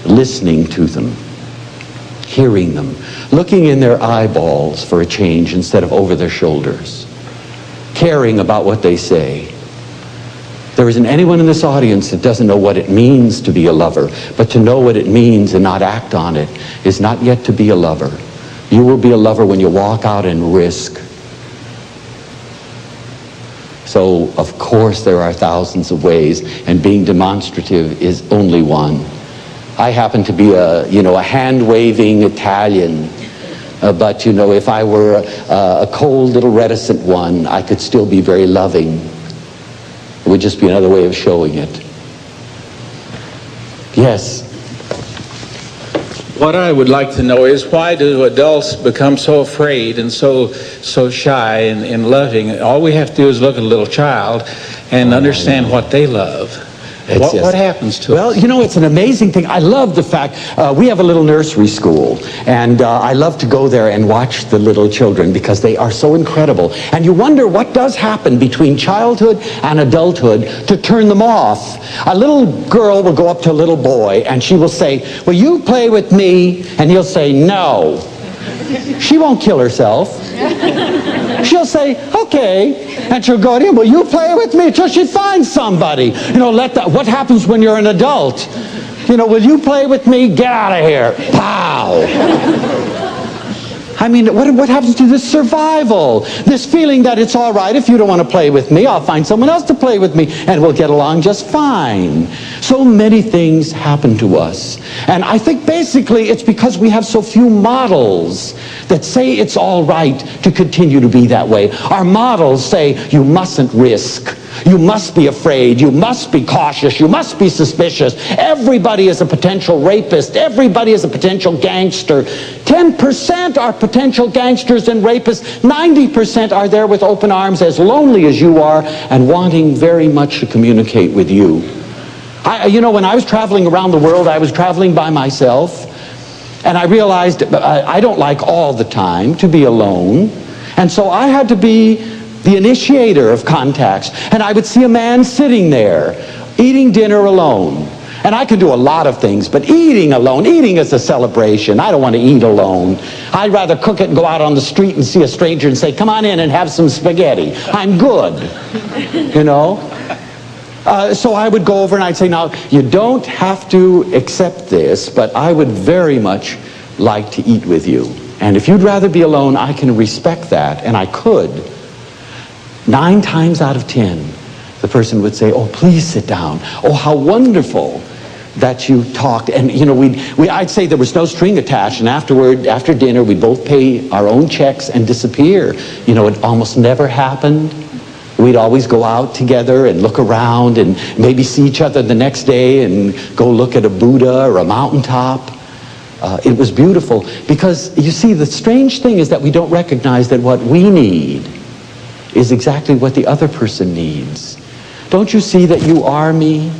listening to them, hearing them, looking in their eyeballs for a change instead of over their shoulders, caring about what they say. There isn't anyone in this audience that doesn't know what it means to be a lover, but to know what it means and not act on it is not yet to be a lover. You will be a lover when you walk out and risk. So, of course, there are thousands of ways, and being demonstrative is only one. I happen to be a hand-waving Italian, but, if I were a cold little reticent one, I could still be very loving. It would just be another way of showing it. Yes? What I would like to know is, why do adults become so afraid and so shy in loving? All we have to do is look at a little child and understand what they love. What happens to us? Well, it's an amazing thing. I love the fact we have a little nursery school, and I love to go there and watch the little children because they are so incredible. And you wonder what does happen between childhood and adulthood to turn them off. A little girl will go up to a little boy, and she will say, "Will you play with me?" And he'll say, "No." She won't kill herself. She'll say, "Okay." And she'll go to him, "Will you play with me?" Until she finds somebody. What happens when you're an adult? "Will you play with me? Get out of here." Pow. I mean, what happens to this survival? This feeling that it's all right, if you don't want to play with me, I'll find someone else to play with me, and we'll get along just fine. So many things happen to us. And I think basically it's because we have so few models that say it's all right to continue to be that way. Our models say you mustn't risk. You must be afraid. You must be cautious. You must be suspicious. Everybody is a potential rapist. Everybody is a potential gangster. 10% are potential gangsters and rapists. 90% are there with open arms, as lonely as you are, and wanting very much to communicate with you. When I was traveling around the world, I was traveling by myself, and I realized I don't like all the time to be alone, and so I had to be the initiator of contacts. And I would see a man sitting there eating dinner alone, and I could do a lot of things, but eating alone, eating is a celebration. I don't want to eat alone. I'd rather cook it and go out on the street and see a stranger and say, "Come on in and have some spaghetti." I'm good. So I would go over and I'd say, "Now, you don't have to accept this, but I would very much like to eat with you. And if you'd rather be alone, I can respect that." And I could. 9 times out of 10, the person would say, "Oh, please sit down. Oh, how wonderful that you talked." And I'd say there was no string attached, and after dinner, we'd both pay our own checks and disappear. It almost never happened. We'd always go out together and look around and maybe see each other the next day and go look at a Buddha or a mountaintop. It was beautiful because, you see, the strange thing is that we don't recognize that what we need is exactly what the other person needs. Don't you see that you are me?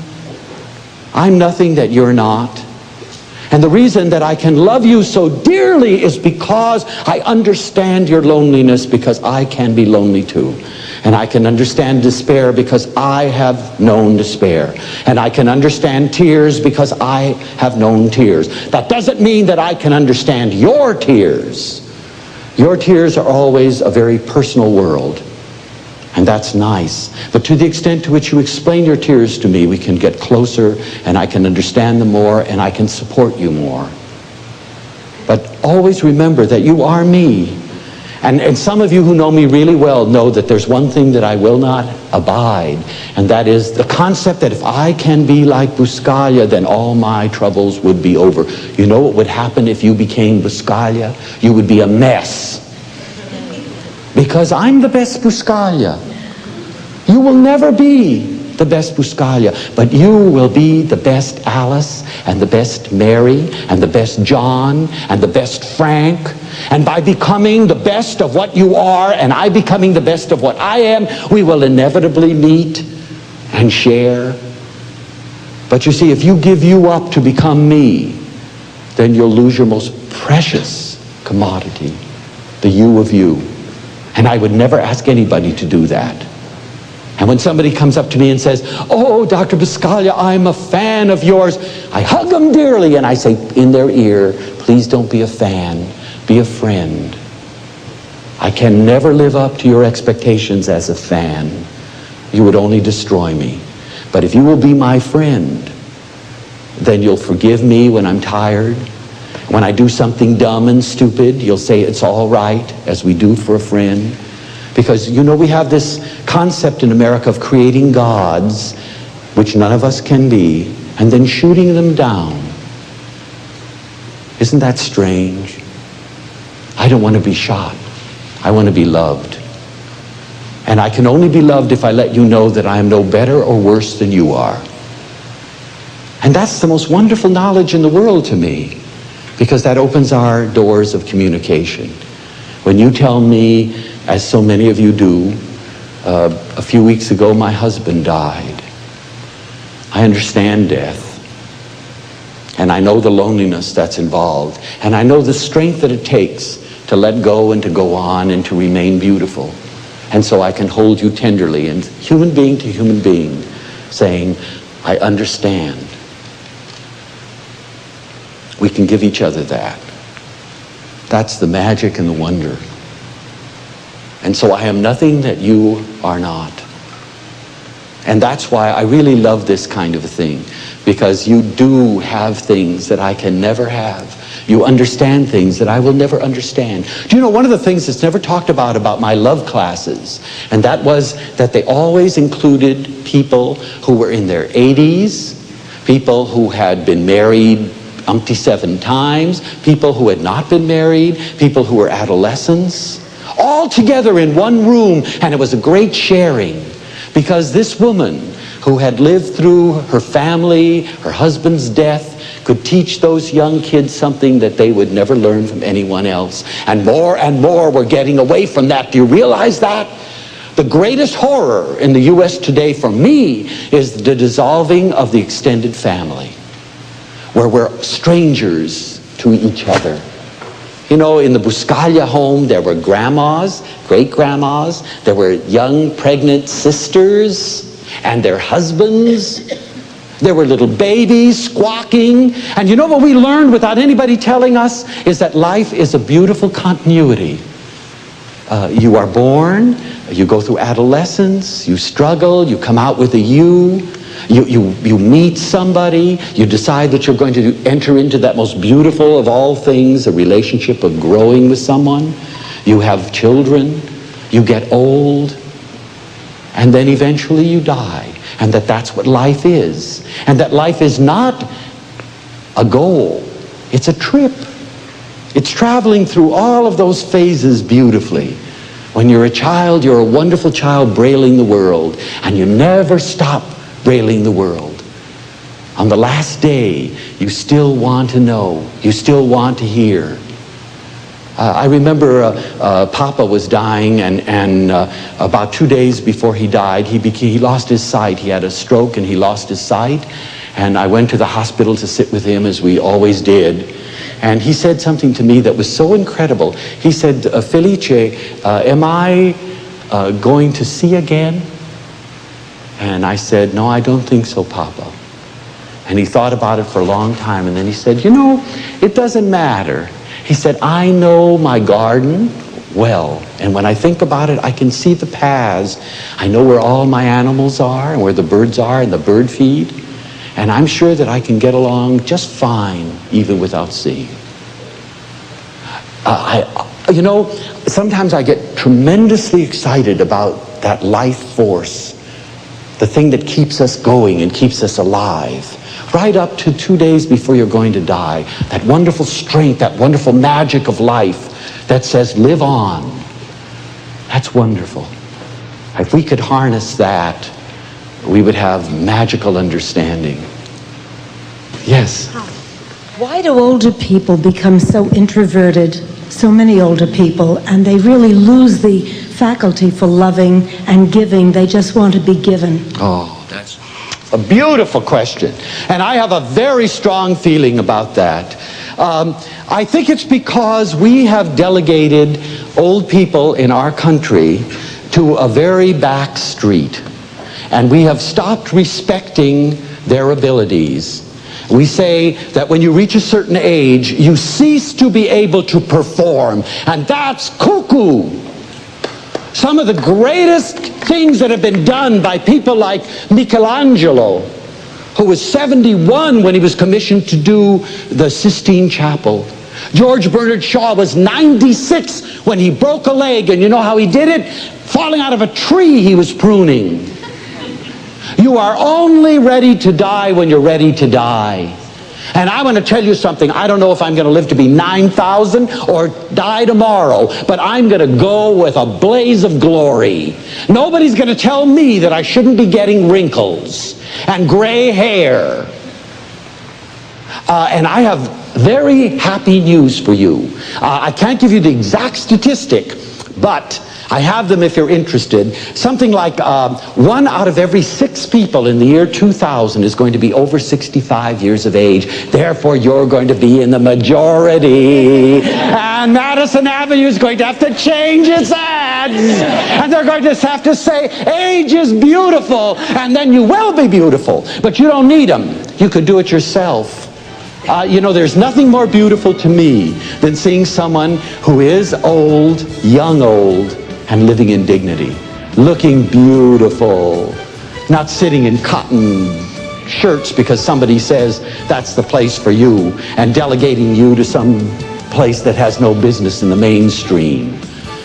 I'm nothing that you're not. And the reason that I can love you so dearly is because I understand your loneliness, because I can be lonely too. And I can understand despair because I have known despair. And I can understand tears because I have known tears. That doesn't mean that I can understand your tears. Your tears are always a very personal world. And that's nice. But to the extent to which you explain your tears to me, we can get closer, and I can understand them more, and I can support you more. But always remember that you are me. And some of you who know me really well know that there's one thing that I will not abide, and that is the concept that if I can be like Buscaclia, then all my troubles would be over. You know what would happen if you became Buscaclia? You would be a mess. Because I'm the best Buscaclia. You will never be. the best Buscaclia, but you will be the best Alice and the best Mary and the best John and the best Frank. And by becoming the best of what you are and I becoming the best of what I am, we will inevitably meet and share. But you see, if you give you up to become me, then you'll lose your most precious commodity, the you of you. And I would never ask anybody to do that. And when somebody comes up to me and says, "Oh, Dr. Buscaglia, I'm a fan of yours," I hug them dearly and I say in their ear, "Please don't be a fan, be a friend. I can never live up to your expectations as a fan. You would only destroy me. But if you will be my friend, then you'll forgive me when I'm tired. When I do something dumb and stupid, you'll say it's all right, as we do for a friend." Because, you know, we have this concept in America of creating gods, which none of us can be, and then shooting them down. Isn't that strange? I don't want to be shot. I want to be loved. And I can only be loved if I let you know that I am no better or worse than you are. And that's the most wonderful knowledge in the world to me, because that opens our doors of communication. When you tell me, as so many of you do, a few weeks ago my husband died. I understand death. And I know the loneliness that's involved. And I know the strength that it takes to let go and to go on and to remain beautiful. And so I can hold you tenderly, and human being to human being, saying, "I understand." We can give each other that. That's the magic and the wonder. And so I am nothing that you are not. And that's why I really love this kind of a thing, because you do have things that I can never have. You understand things that I will never understand. Do you know one of the things that's never talked about my love classes, and that was that they always included people who were in their 80s, people who had been married umpty 7 times, people who had not been married, people who were adolescents, all together in one room, and it was a great sharing, because this woman who had lived through her family, her husband's death, could teach those young kids something that they would never learn from anyone else. And more were getting away from that. Do you realize that? The greatest horror in the U.S. today for me is the dissolving of the extended family, where we're strangers to each other. You know, in the Buscaglia home, there were grandmas, great-grandmas, there were young pregnant sisters and their husbands. There were little babies squawking. And you know what we learned without anybody telling us is that life is a beautiful continuity. You are born, you go through adolescence, you struggle, you come out with a you meet somebody, you decide that you're going to enter into that most beautiful of all things, a relationship of growing with someone. You have children, you get old, and then eventually you die. And that's what life is. And that life is not a goal, it's a trip. It's traveling through all of those phases beautifully. When you're a child, you're a wonderful child brailing the world, and you never stop brailing the world. On the last day, you still want to know, you still want to hear. I remember Papa was dying, and about 2 days before he died, he lost his sight. He had a stroke and he lost his sight. And I went to the hospital to sit with him, as we always did. And he said something to me that was so incredible. He said, "Felice, am I going to see again?" And I said, "No, I don't think so, Papa." And he thought about it for a long time, and then he said, "You know, it doesn't matter." He said, "I know my garden well, and when I think about it, I can see the paths. I know where all my animals are and where the birds are and the bird feed, and I'm sure that I can get along just fine even without seeing." You know, sometimes I get tremendously excited about that life force, the thing that keeps us going and keeps us alive. Right up to 2 days before you're going to die, that wonderful strength, that wonderful magic of life that says, live on. That's wonderful. If we could harness that, we would have magical understanding. Yes? Why do older people become so introverted, so many older people, and they really lose the faculty for loving and giving? They just want to be given. Oh, that's a beautiful question. And I have a very strong feeling about that. I think it's because we have delegated old people in our country to a very back street. And we have stopped respecting their abilities. We say that when you reach a certain age, you cease to be able to perform. And that's cuckoo. Some of the greatest things that have been done by people like Michelangelo, who was 71 when he was commissioned to do the Sistine Chapel. George Bernard Shaw was 96 when he broke a leg, and you know how he did it? Falling out of a tree he was pruning. You are only ready to die when you're ready to die. And I want to tell you something. I don't know if I'm going to live to be 9,000 or die tomorrow, but I'm going to go with a blaze of glory. Nobody's going to tell me that I shouldn't be getting wrinkles and gray hair. And I have very happy news for you. I can't give you the exact statistic, but I have them if you're interested. Something like 1 out of every 6 people in the year 2000 is going to be over 65 years of age. Therefore, you're going to be in the majority. And Madison Avenue is going to have to change its ads. And they're going to have to say, age is beautiful. And then you will be beautiful. But you don't need them. You could do it yourself. You know, there's nothing more beautiful to me than seeing someone who is old, young old, and living in dignity, looking beautiful, not sitting in cotton shirts because somebody says that's the place for you and delegating you to some place that has no business in the mainstream.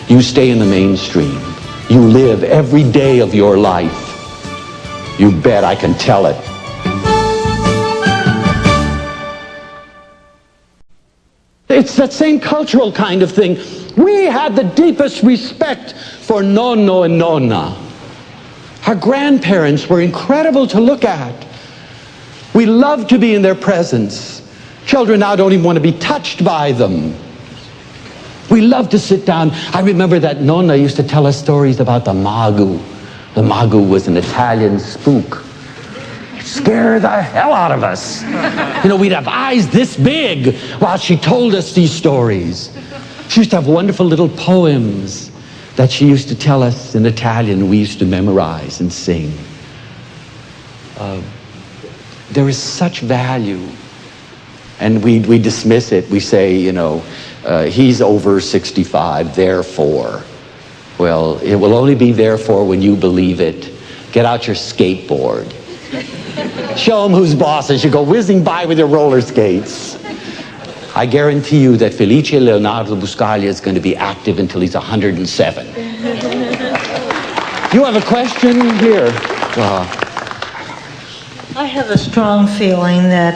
You stay in the mainstream. You live every day of your life. You bet I can tell it. It's that same cultural kind of thing. We had the deepest respect for nonno and nonna. Our grandparents were incredible to look at. We loved to be in their presence. Children now don't even want to be touched by them. We love to sit down. I remember that nonna used to tell us stories about the magu. The magu was an Italian spook. Scare the hell out of us. You know, we'd have eyes this big while she told us these stories. She used to have wonderful little poems that she used to tell us in Italian. We used to memorize and sing. There is such value. And we dismiss it. We say, you know, he's over 65, therefore. Well, it will only be therefore when you believe it. Get out your skateboard. Show him who's boss as you go whizzing by with your roller skates. I guarantee you that Felice Leonardo Buscaglia is going to be active until he's 107. You have a question here? I have a strong feeling that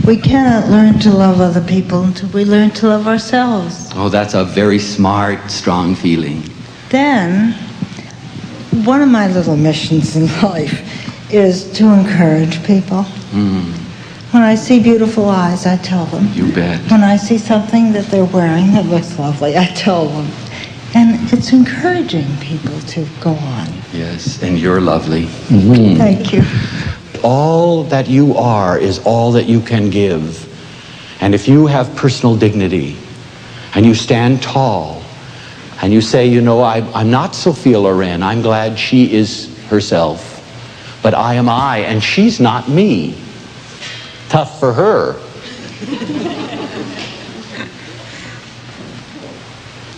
we cannot learn to love other people until we learn to love ourselves. Oh, that's a very smart, strong feeling. Then, one of my little missions in life is to encourage people. When I see beautiful eyes, I tell them. You bet. When I see something that they're wearing that looks lovely, I tell them. And it's encouraging people to go on. Yes, and you're lovely. Thank you. All that you are is all that you can give. And if you have personal dignity and you stand tall and you say, you know, I'm not Sophia Loren, I'm glad she is herself, but I am I and she's not me. Tough for her.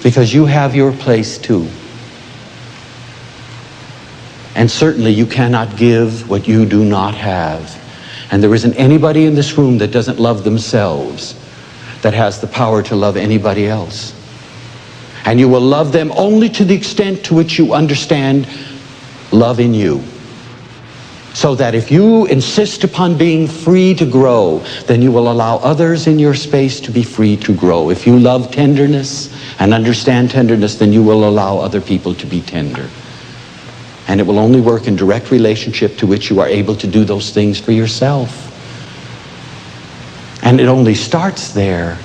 Because you have your place too. And certainly you cannot give what you do not have. And there isn't anybody in this room that doesn't love themselves that has the power to love anybody else. And you will love them only to the extent to which you understand love in you. So that if you insist upon being free to grow, then you will allow others in your space to be free to grow. If you love tenderness and understand tenderness, then you will allow other people to be tender. And it will only work in direct relationship to which you are able to do those things for yourself. And it only starts there.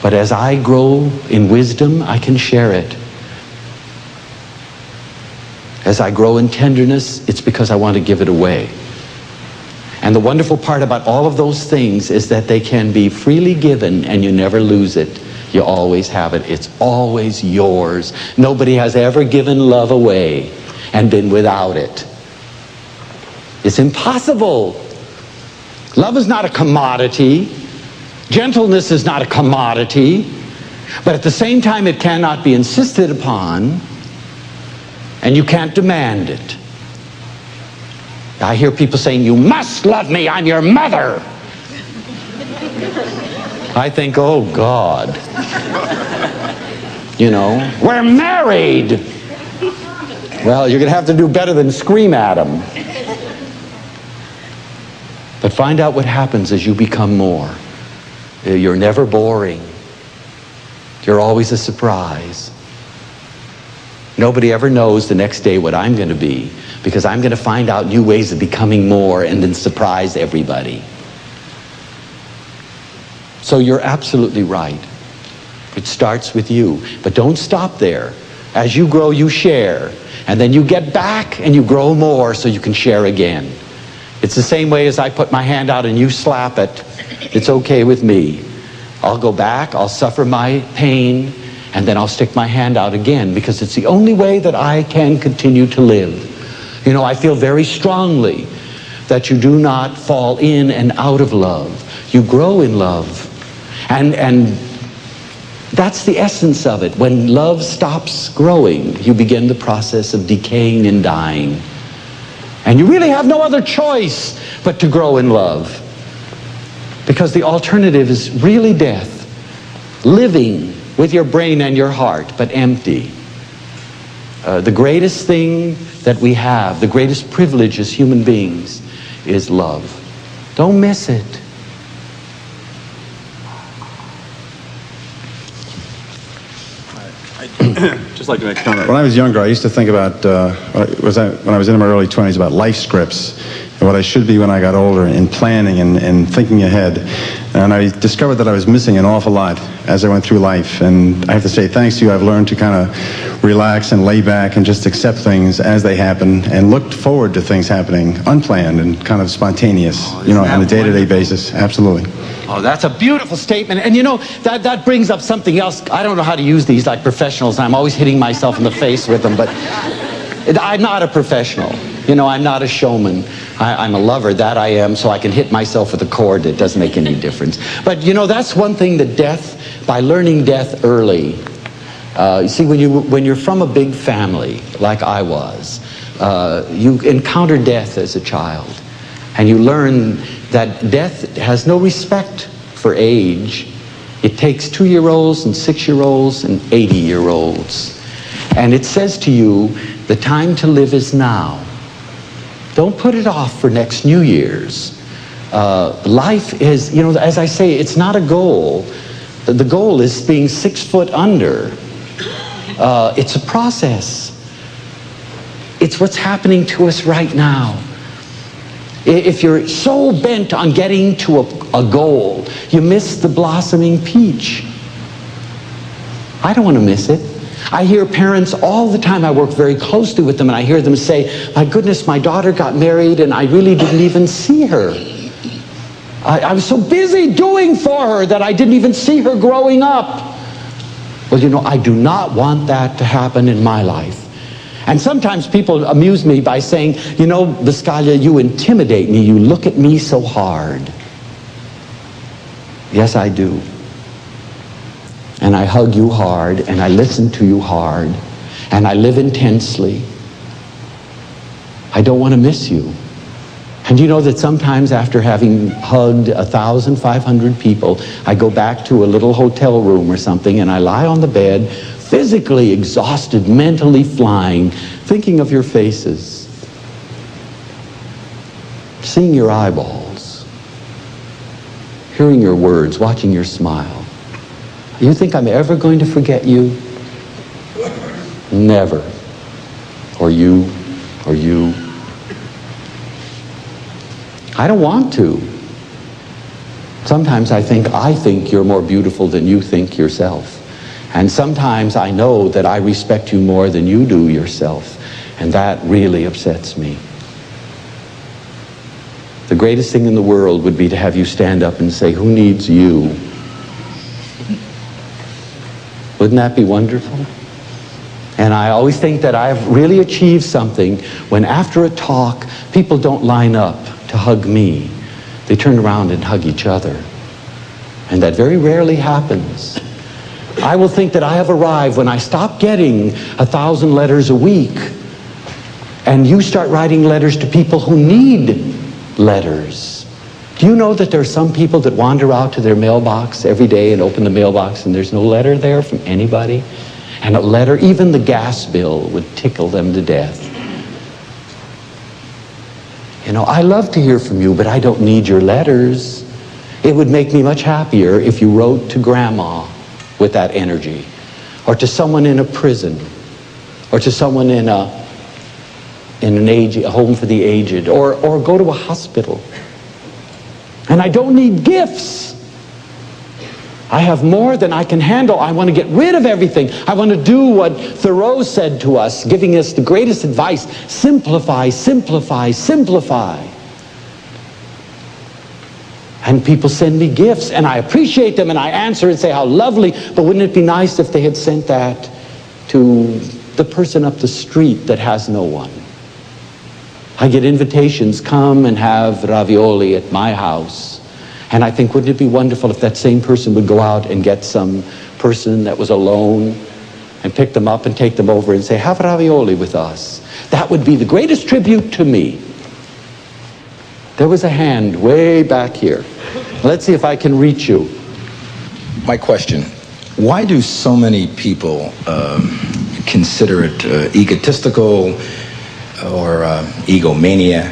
But as I grow in wisdom, I can share it. As I grow in tenderness, it's because I want to give it away. And the wonderful part about all of those things is that they can be freely given and you never lose it. You always have it. It's always yours. Nobody has ever given love away and been without it. It's impossible. Love is not a commodity. Gentleness is not a commodity. But at the same time, it cannot be insisted upon, and you can't demand it. I hear people saying, you must love me, I'm your mother. I think, oh God. You know, we're married. Well, you're going to have to do better than scream at them. But find out what happens as you become more. You're never boring. You're always a surprise. Nobody ever knows the next day what I'm going to be, because I'm going to find out new ways of becoming more and then surprise everybody. So you're absolutely right. It starts with you. But don't stop there. As you grow, you share. And then you get back and you grow more so you can share again. It's the same way as I put my hand out and you slap it. It's okay with me. I'll go back, I'll suffer my pain, and then I'll stick my hand out again, because it's the only way that I can continue to live. You know, I feel very strongly that you do not fall in and out of love. You grow in love. And that's the essence of it. When love stops growing, you begin the process of decaying and dying. And you really have no other choice but to grow in love. Because the alternative is really death. Living with your brain and your heart, but empty. The greatest thing that we have, the greatest privilege as human beings, is love. Don't miss it. Just like to make a comment. When I was younger, I used to think about, when I was in my early 20s, about life scripts and what I should be when I got older, and planning and thinking ahead. And I discovered that I was missing an awful lot as I went through life. And I have to say, thanks to you, I've learned to kind of relax and lay back and just accept things as they happen and look forward to things happening unplanned and kind of spontaneous, on a day-to-day basis. Absolutely. Oh, that's a beautiful statement. And that brings up something else. I don't know how to use these like professionals. I'm always hitting myself in the face with them, but I'm not a professional. I'm not a showman. I'm a lover, that I am, so I can hit myself with a cord. It doesn't make any difference. But that's one thing that death, by learning death early, you see, when you're from a big family, like I was, you encounter death as a child. And you learn that death has no respect for age. It takes 2-year-olds and 6-year-olds and 80-year-olds. And it says to you, the time to live is now. Don't put it off for next New Year's. Life is, as I say, it's not a goal. The goal is being 6 foot under. It's a process. It's what's happening to us right now. If you're so bent on getting to a goal, you miss the blossoming peach. I don't want to miss it. I hear parents all the time. I work very closely with them, and I hear them say, my goodness, my daughter got married and I really didn't even see her. I was so busy doing for her that I didn't even see her growing up. Well, I do not want that to happen in my life. And sometimes people amuse me by saying, Buscaclia, you intimidate me. You look at me so hard. Yes, I do. And I hug you hard, and I listen to you hard, and I live intensely. I don't want to miss you. And you know that sometimes after having hugged 1,500 people, I go back to a little hotel room or something, and I lie on the bed, physically exhausted, mentally flying, thinking of your faces, seeing your eyeballs, hearing your words, watching your smile. You think I'm ever going to forget you? Never. Or you. I don't want to. Sometimes I think you're more beautiful than you think yourself. And sometimes I know that I respect you more than you do yourself. And that really upsets me. The greatest thing in the world would be to have you stand up and say, who needs you? Wouldn't that be wonderful? And I always think that I've really achieved something when after a talk, people don't line up to hug me. They turn around and hug each other. And that very rarely happens. I will think that I have arrived when I stop getting 1,000 letters a week and you start writing letters to people who need letters. Do you know that there are some people that wander out to their mailbox every day and open the mailbox and there's no letter there from anybody? And a letter, even the gas bill, would tickle them to death. You know, I love to hear from you, but I don't need your letters. It would make me much happier if you wrote to Grandma with that energy, or to someone in a prison, or to someone in a home for the aged, or go to a hospital. And I don't need gifts. I have more than I can handle. I want to get rid of everything. I want to do what Thoreau said to us, giving us the greatest advice: simplify, simplify, simplify. And people send me gifts, and I appreciate them, and I answer and say how lovely, but wouldn't it be nice if they had sent that to the person up the street that has no one? I get invitations, come and have ravioli at my house. And I think, wouldn't it be wonderful if that same person would go out and get some person that was alone and pick them up and take them over and say, have ravioli with us. That would be the greatest tribute to me. There was a hand way back here. Let's see if I can reach you. My question, why do so many people consider it egotistical or egomania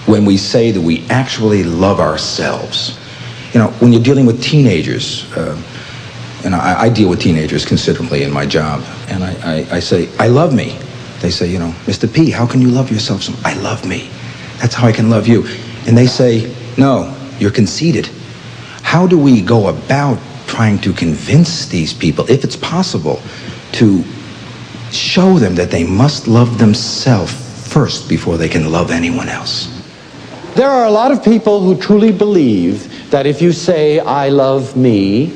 when we say that we actually love ourselves? You know, when you're dealing with teenagers, and I deal with teenagers considerably in my job, and I say, I love me. They say, you know, Mr. P, how can you love yourself so? I love me. That's how I can love you. And they say, no, you're conceited. How do we go about trying to convince these people, if it's possible, to show them that they must love themselves first before they can love anyone else? There are a lot of people who truly believe that if you say, I love me,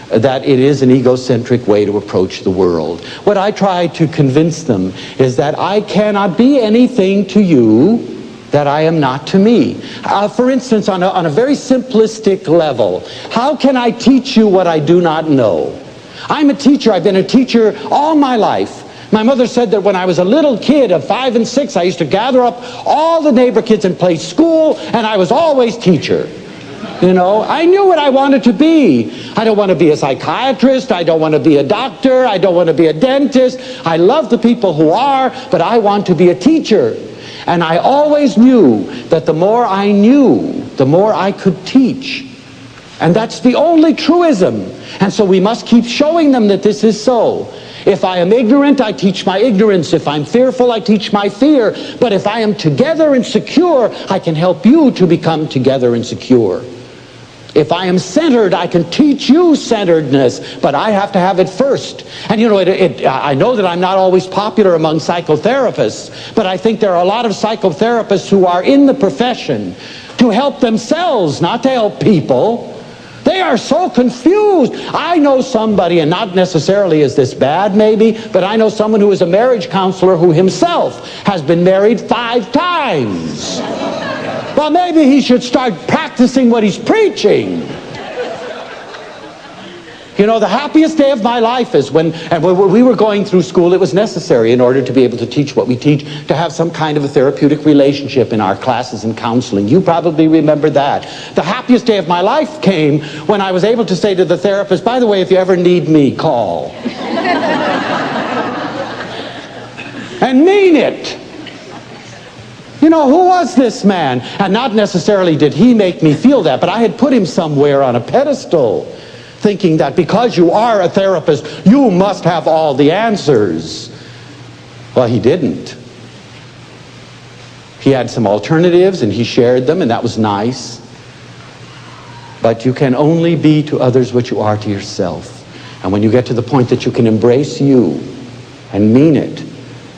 that it is an egocentric way to approach the world. What I try to convince them is that I cannot be anything to you that I am not to me. For instance, on a very simplistic level, how can I teach you what I do not know? I'm a teacher. I've been a teacher all my life. My mother said that when I was a little kid of 5 and 6, I used to gather up all the neighbor kids and play school, and I was always teacher. You know, I knew what I wanted to be. I don't want to be a psychiatrist. I don't want to be a doctor. I don't want to be a dentist. I love the people who are, but I want to be a teacher. And I always knew that the more I knew, the more I could teach. And that's the only truism. And so we must keep showing them that this is so. If I am ignorant, I teach my ignorance. If I'm fearful, I teach my fear. But if I am together and secure, I can help you to become together and secure. If I am centered, I can teach you centeredness, but I have to have it first. And you know, I know that I'm not always popular among psychotherapists, but I think there are a lot of psychotherapists who are in the profession to help themselves, not to help people. They are so confused. I know somebody, and not necessarily is this bad maybe, but I know someone who is a marriage counselor who himself has been married 5 times. Well, maybe he should start practicing what he's preaching. You know, the happiest day of my life is when we were going through school, it was necessary in order to be able to teach what we teach, to have some kind of a therapeutic relationship in our classes and counseling. You probably remember that. The happiest day of my life came when I was able to say to the therapist, by the way, if you ever need me, call. And mean it. You know, who was this man? And not necessarily did he make me feel that, but I had put him somewhere on a pedestal, thinking that because you are a therapist, you must have all the answers. Well, he didn't. He had some alternatives and he shared them, and that was nice. But you can only be to others what you are to yourself. And when you get to the point that you can embrace you and mean it,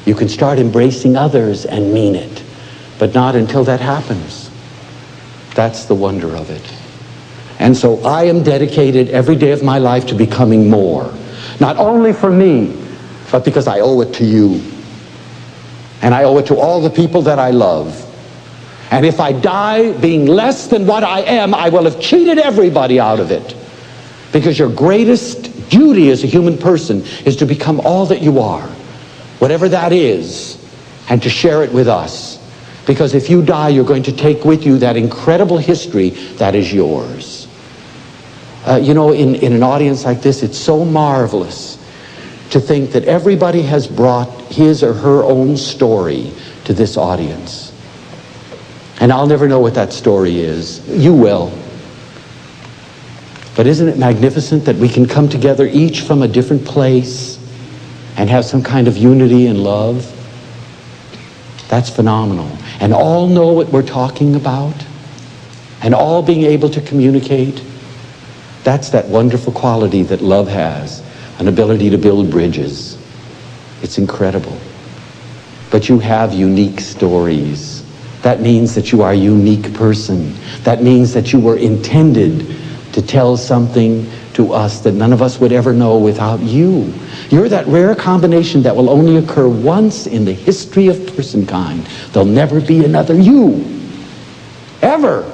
you can start embracing others and mean it. But not until that happens. That's the wonder of it. And so I am dedicated every day of my life to becoming more. Not only for me, but because I owe it to you. And I owe it to all the people that I love. And if I die being less than what I am, I will have cheated everybody out of it. Because your greatest duty as a human person is to become all that you are, whatever that is, and to share it with us. Because if you die, you're going to take with you that incredible history that is yours. You know, in an audience like this, it's so marvelous to think that everybody has brought his or her own story to this audience. And I'll never know what that story is. You will. But isn't it magnificent that we can come together each from a different place and have some kind of unity and love? That's phenomenal. And all know what we're talking about, and all being able to communicate. That's that wonderful quality that love has, an ability to build bridges. It's incredible. But you have unique stories. That means that you are a unique person. That means that you were intended to tell something to us that none of us would ever know without you. You're that rare combination that will only occur once in the history of personkind. There'll never be another you. Ever.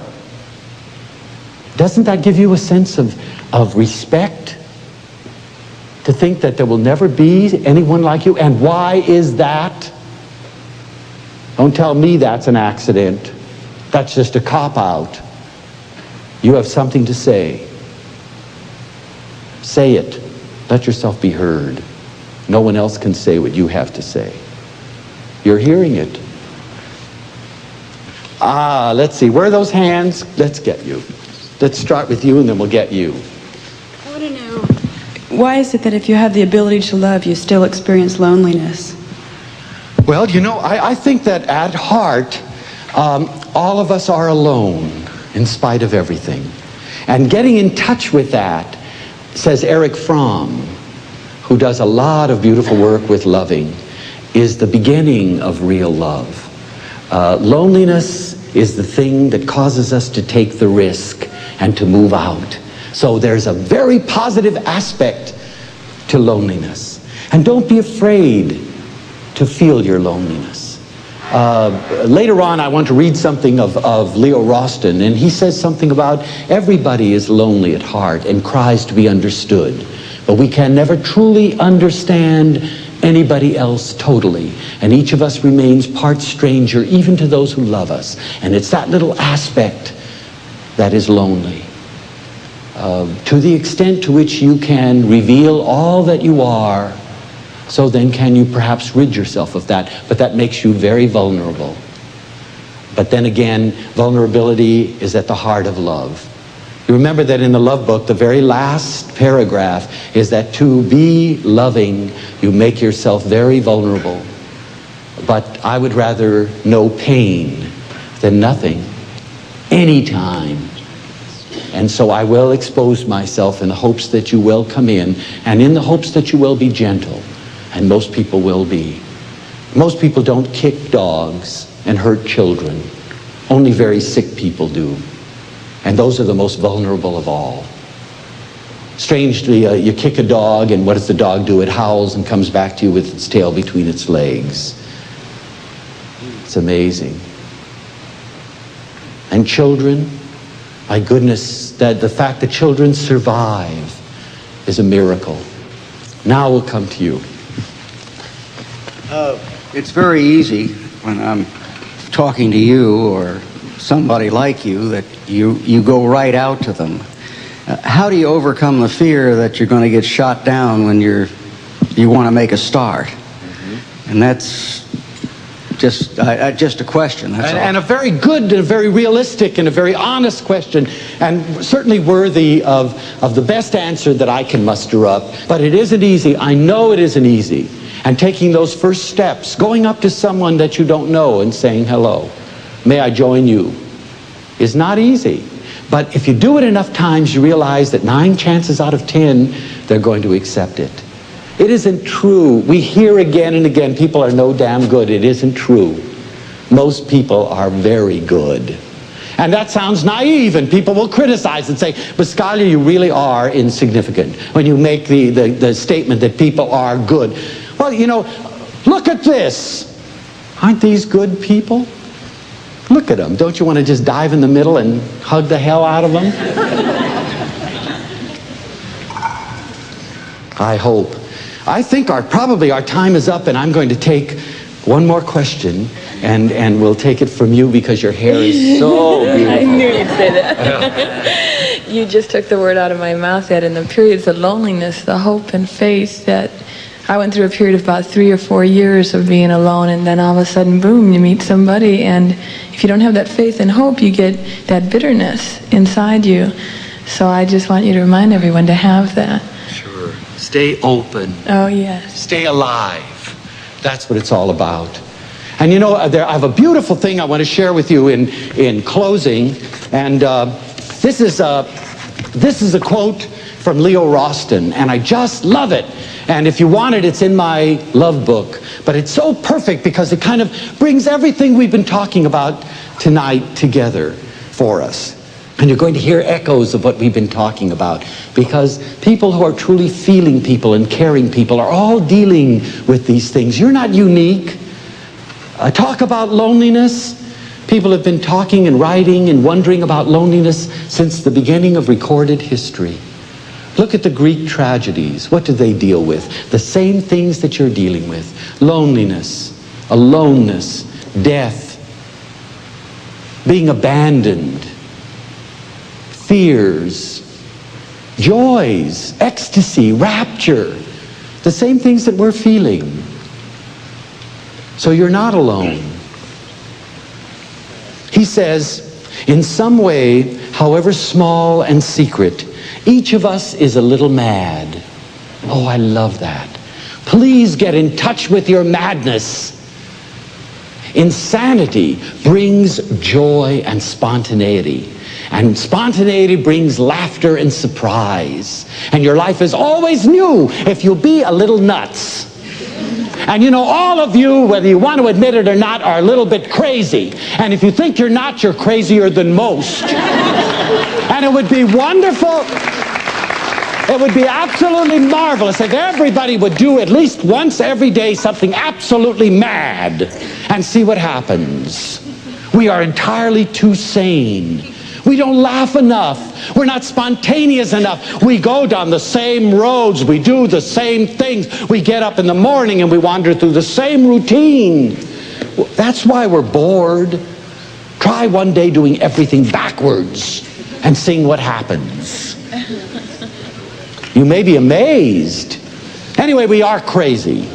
Doesn't that give you a sense of respect? To think that there will never be anyone like you? And why is that? Don't tell me that's an accident. That's just a cop-out. You have something to say. Say it. Let yourself be heard. No one else can say what you have to say. You're hearing it. Let's see. Where are those hands? Let's get you. Let's start with you and then we'll get you. I want to know, why is it that if you have the ability to love, you still experience loneliness? Well, you know, I think that at heart, all of us are alone in spite of everything. And getting in touch with that, says Eric Fromm, who does a lot of beautiful work with loving, is the beginning of real love. Loneliness is the thing that causes us to take the risk and to move out. So there's a very positive aspect to loneliness. And don't be afraid to feel your loneliness. Later on, I want to read something of Leo Roston, and he says something about everybody is lonely at heart and cries to be understood. But we can never truly understand anybody else totally. And each of us remains part stranger, even to those who love us. And it's that little aspect that is lonely. To the extent to which you can reveal all that you are, so then can you perhaps rid yourself of that. But that makes you very vulnerable. But then again, vulnerability is at the heart of love. You remember that in the love book, the very last paragraph is that to be loving, you make yourself very vulnerable. But I would rather know pain than nothing, anytime. And so I will expose myself in the hopes that you will come in, and in the hopes that you will be gentle. And most people will be. Most people don't kick dogs and hurt children. Only very sick people do. And those are the most vulnerable of all. Strangely, you kick a dog, and what does the dog do? It howls and comes back to you with its tail between its legs. It's amazing. And children, my goodness, that the fact that children survive is a miracle. Now we'll come to you. It's very easy when I'm talking to you or somebody like you that you go right out to them. How do you overcome the fear that you're going to get shot down when you want to make a start? Mm-hmm. And that's just a question. That's all. And a very good and a very realistic and a very honest question, and certainly worthy of the best answer that I can muster up. But it isn't easy. I know it isn't easy. And taking those first steps, going up to someone that you don't know and saying hello. may I join you, is not easy. But if you do it enough times, you realize that 9 chances out of 10, they're going to accept it. It isn't true. We hear again and again, people are no damn good. It isn't true. Most people are very good. And that sounds naive, and people will criticize and say, Buscaclia, you really are insignificant when you make the statement that people are good. Well, you know, look at this. Aren't these good people? Look at them. Don't you want to just dive in the middle and hug the hell out of them? I hope. I think probably our time is up, and I'm going to take one more question, and we'll take it from you because your hair is so beautiful. I knew you'd say that. You just took the word out of my mouth, Ed. In the periods of loneliness, the hope and faith that I went through a period of about 3 or 4 years of being alone, and then all of a sudden, boom, you meet somebody, and if you don't have that faith and hope, you get that bitterness inside you. So I just want you to remind everyone to have that. Sure. Stay open. Oh, yes. Stay alive. That's what it's all about. And you know, I have a beautiful thing I want to share with you in closing. And this is a quote from Leo Roston, and I just love it. And if you want it, it's in my love book. But it's so perfect because it kind of brings everything we've been talking about tonight together for us. And you're going to hear echoes of what we've been talking about, because people who are truly feeling people and caring people are all dealing with these things. You're not unique. Talk about loneliness. People have been talking and writing and wondering about loneliness since the beginning of recorded history. Look at the Greek tragedies. What do they deal with? The same things that you're dealing with. Loneliness, aloneness, death, being abandoned, fears, joys, ecstasy, rapture, the same things that we're feeling. So you're not alone. He says, in some way, however small and secret, each of us is a little mad. Oh, I love that. Please get in touch with your madness. Insanity brings joy and spontaneity. And spontaneity brings laughter and surprise. And your life is always new if you be a little nuts. And you know, all of you, whether you want to admit it or not, are a little bit crazy. And if you think you're not, you're crazier than most. And it would be wonderful, it would be absolutely marvelous if everybody would do at least once every day something absolutely mad and see what happens. We are entirely too sane. We don't laugh enough. We're not spontaneous enough. We go down the same roads. We do the same things. We get up in the morning and we wander through the same routine. That's why we're bored. Try one day doing everything backwards and seeing what happens. You may be amazed. Anyway, we are crazy.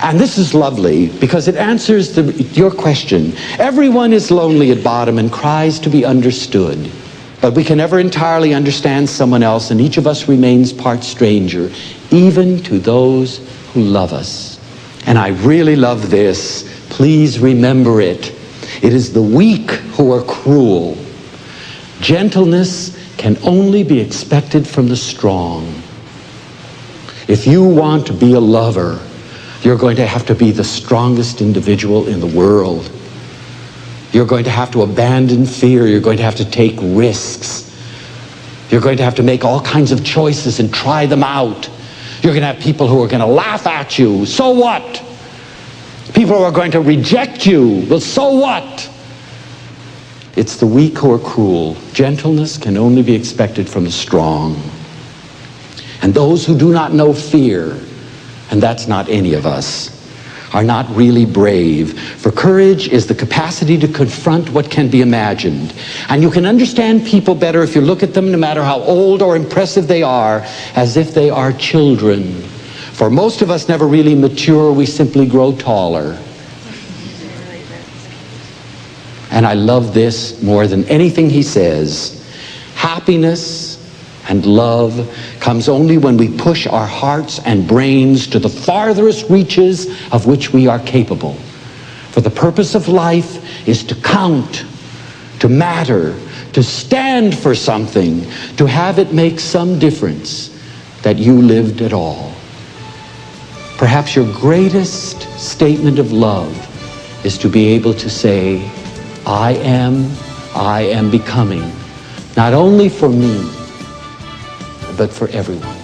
And this is lovely because it answers your question. Everyone is lonely at bottom and cries to be understood. But we can never entirely understand someone else, and each of us remains part stranger, even to those who love us. And I really love this. Please remember it. It is the weak who are cruel. Gentleness can only be expected from the strong. If you want to be a lover, you're going to have to be the strongest individual in the world. You're going to have to abandon fear. You're going to have to take risks. You're going to have to make all kinds of choices and try them out. You're going to have people who are going to laugh at you. So what? People who are going to reject you. Well, so what? It's the weak who are cruel. Gentleness can only be expected from the strong. And those who do not know fear, and that's not any of us, are not really brave. For courage is the capacity to confront what can be imagined. And you can understand people better if you look at them, no matter how old or impressive they are, as if they are children. For most of us never really mature, we simply grow taller. And I love this more than anything he says. Happiness and love comes only when we push our hearts and brains to the farthest reaches of which we are capable. For the purpose of life is to count, to matter, to stand for something, to have it make some difference that you lived at all. Perhaps your greatest statement of love is to be able to say, I am becoming, not only for me, but for everyone.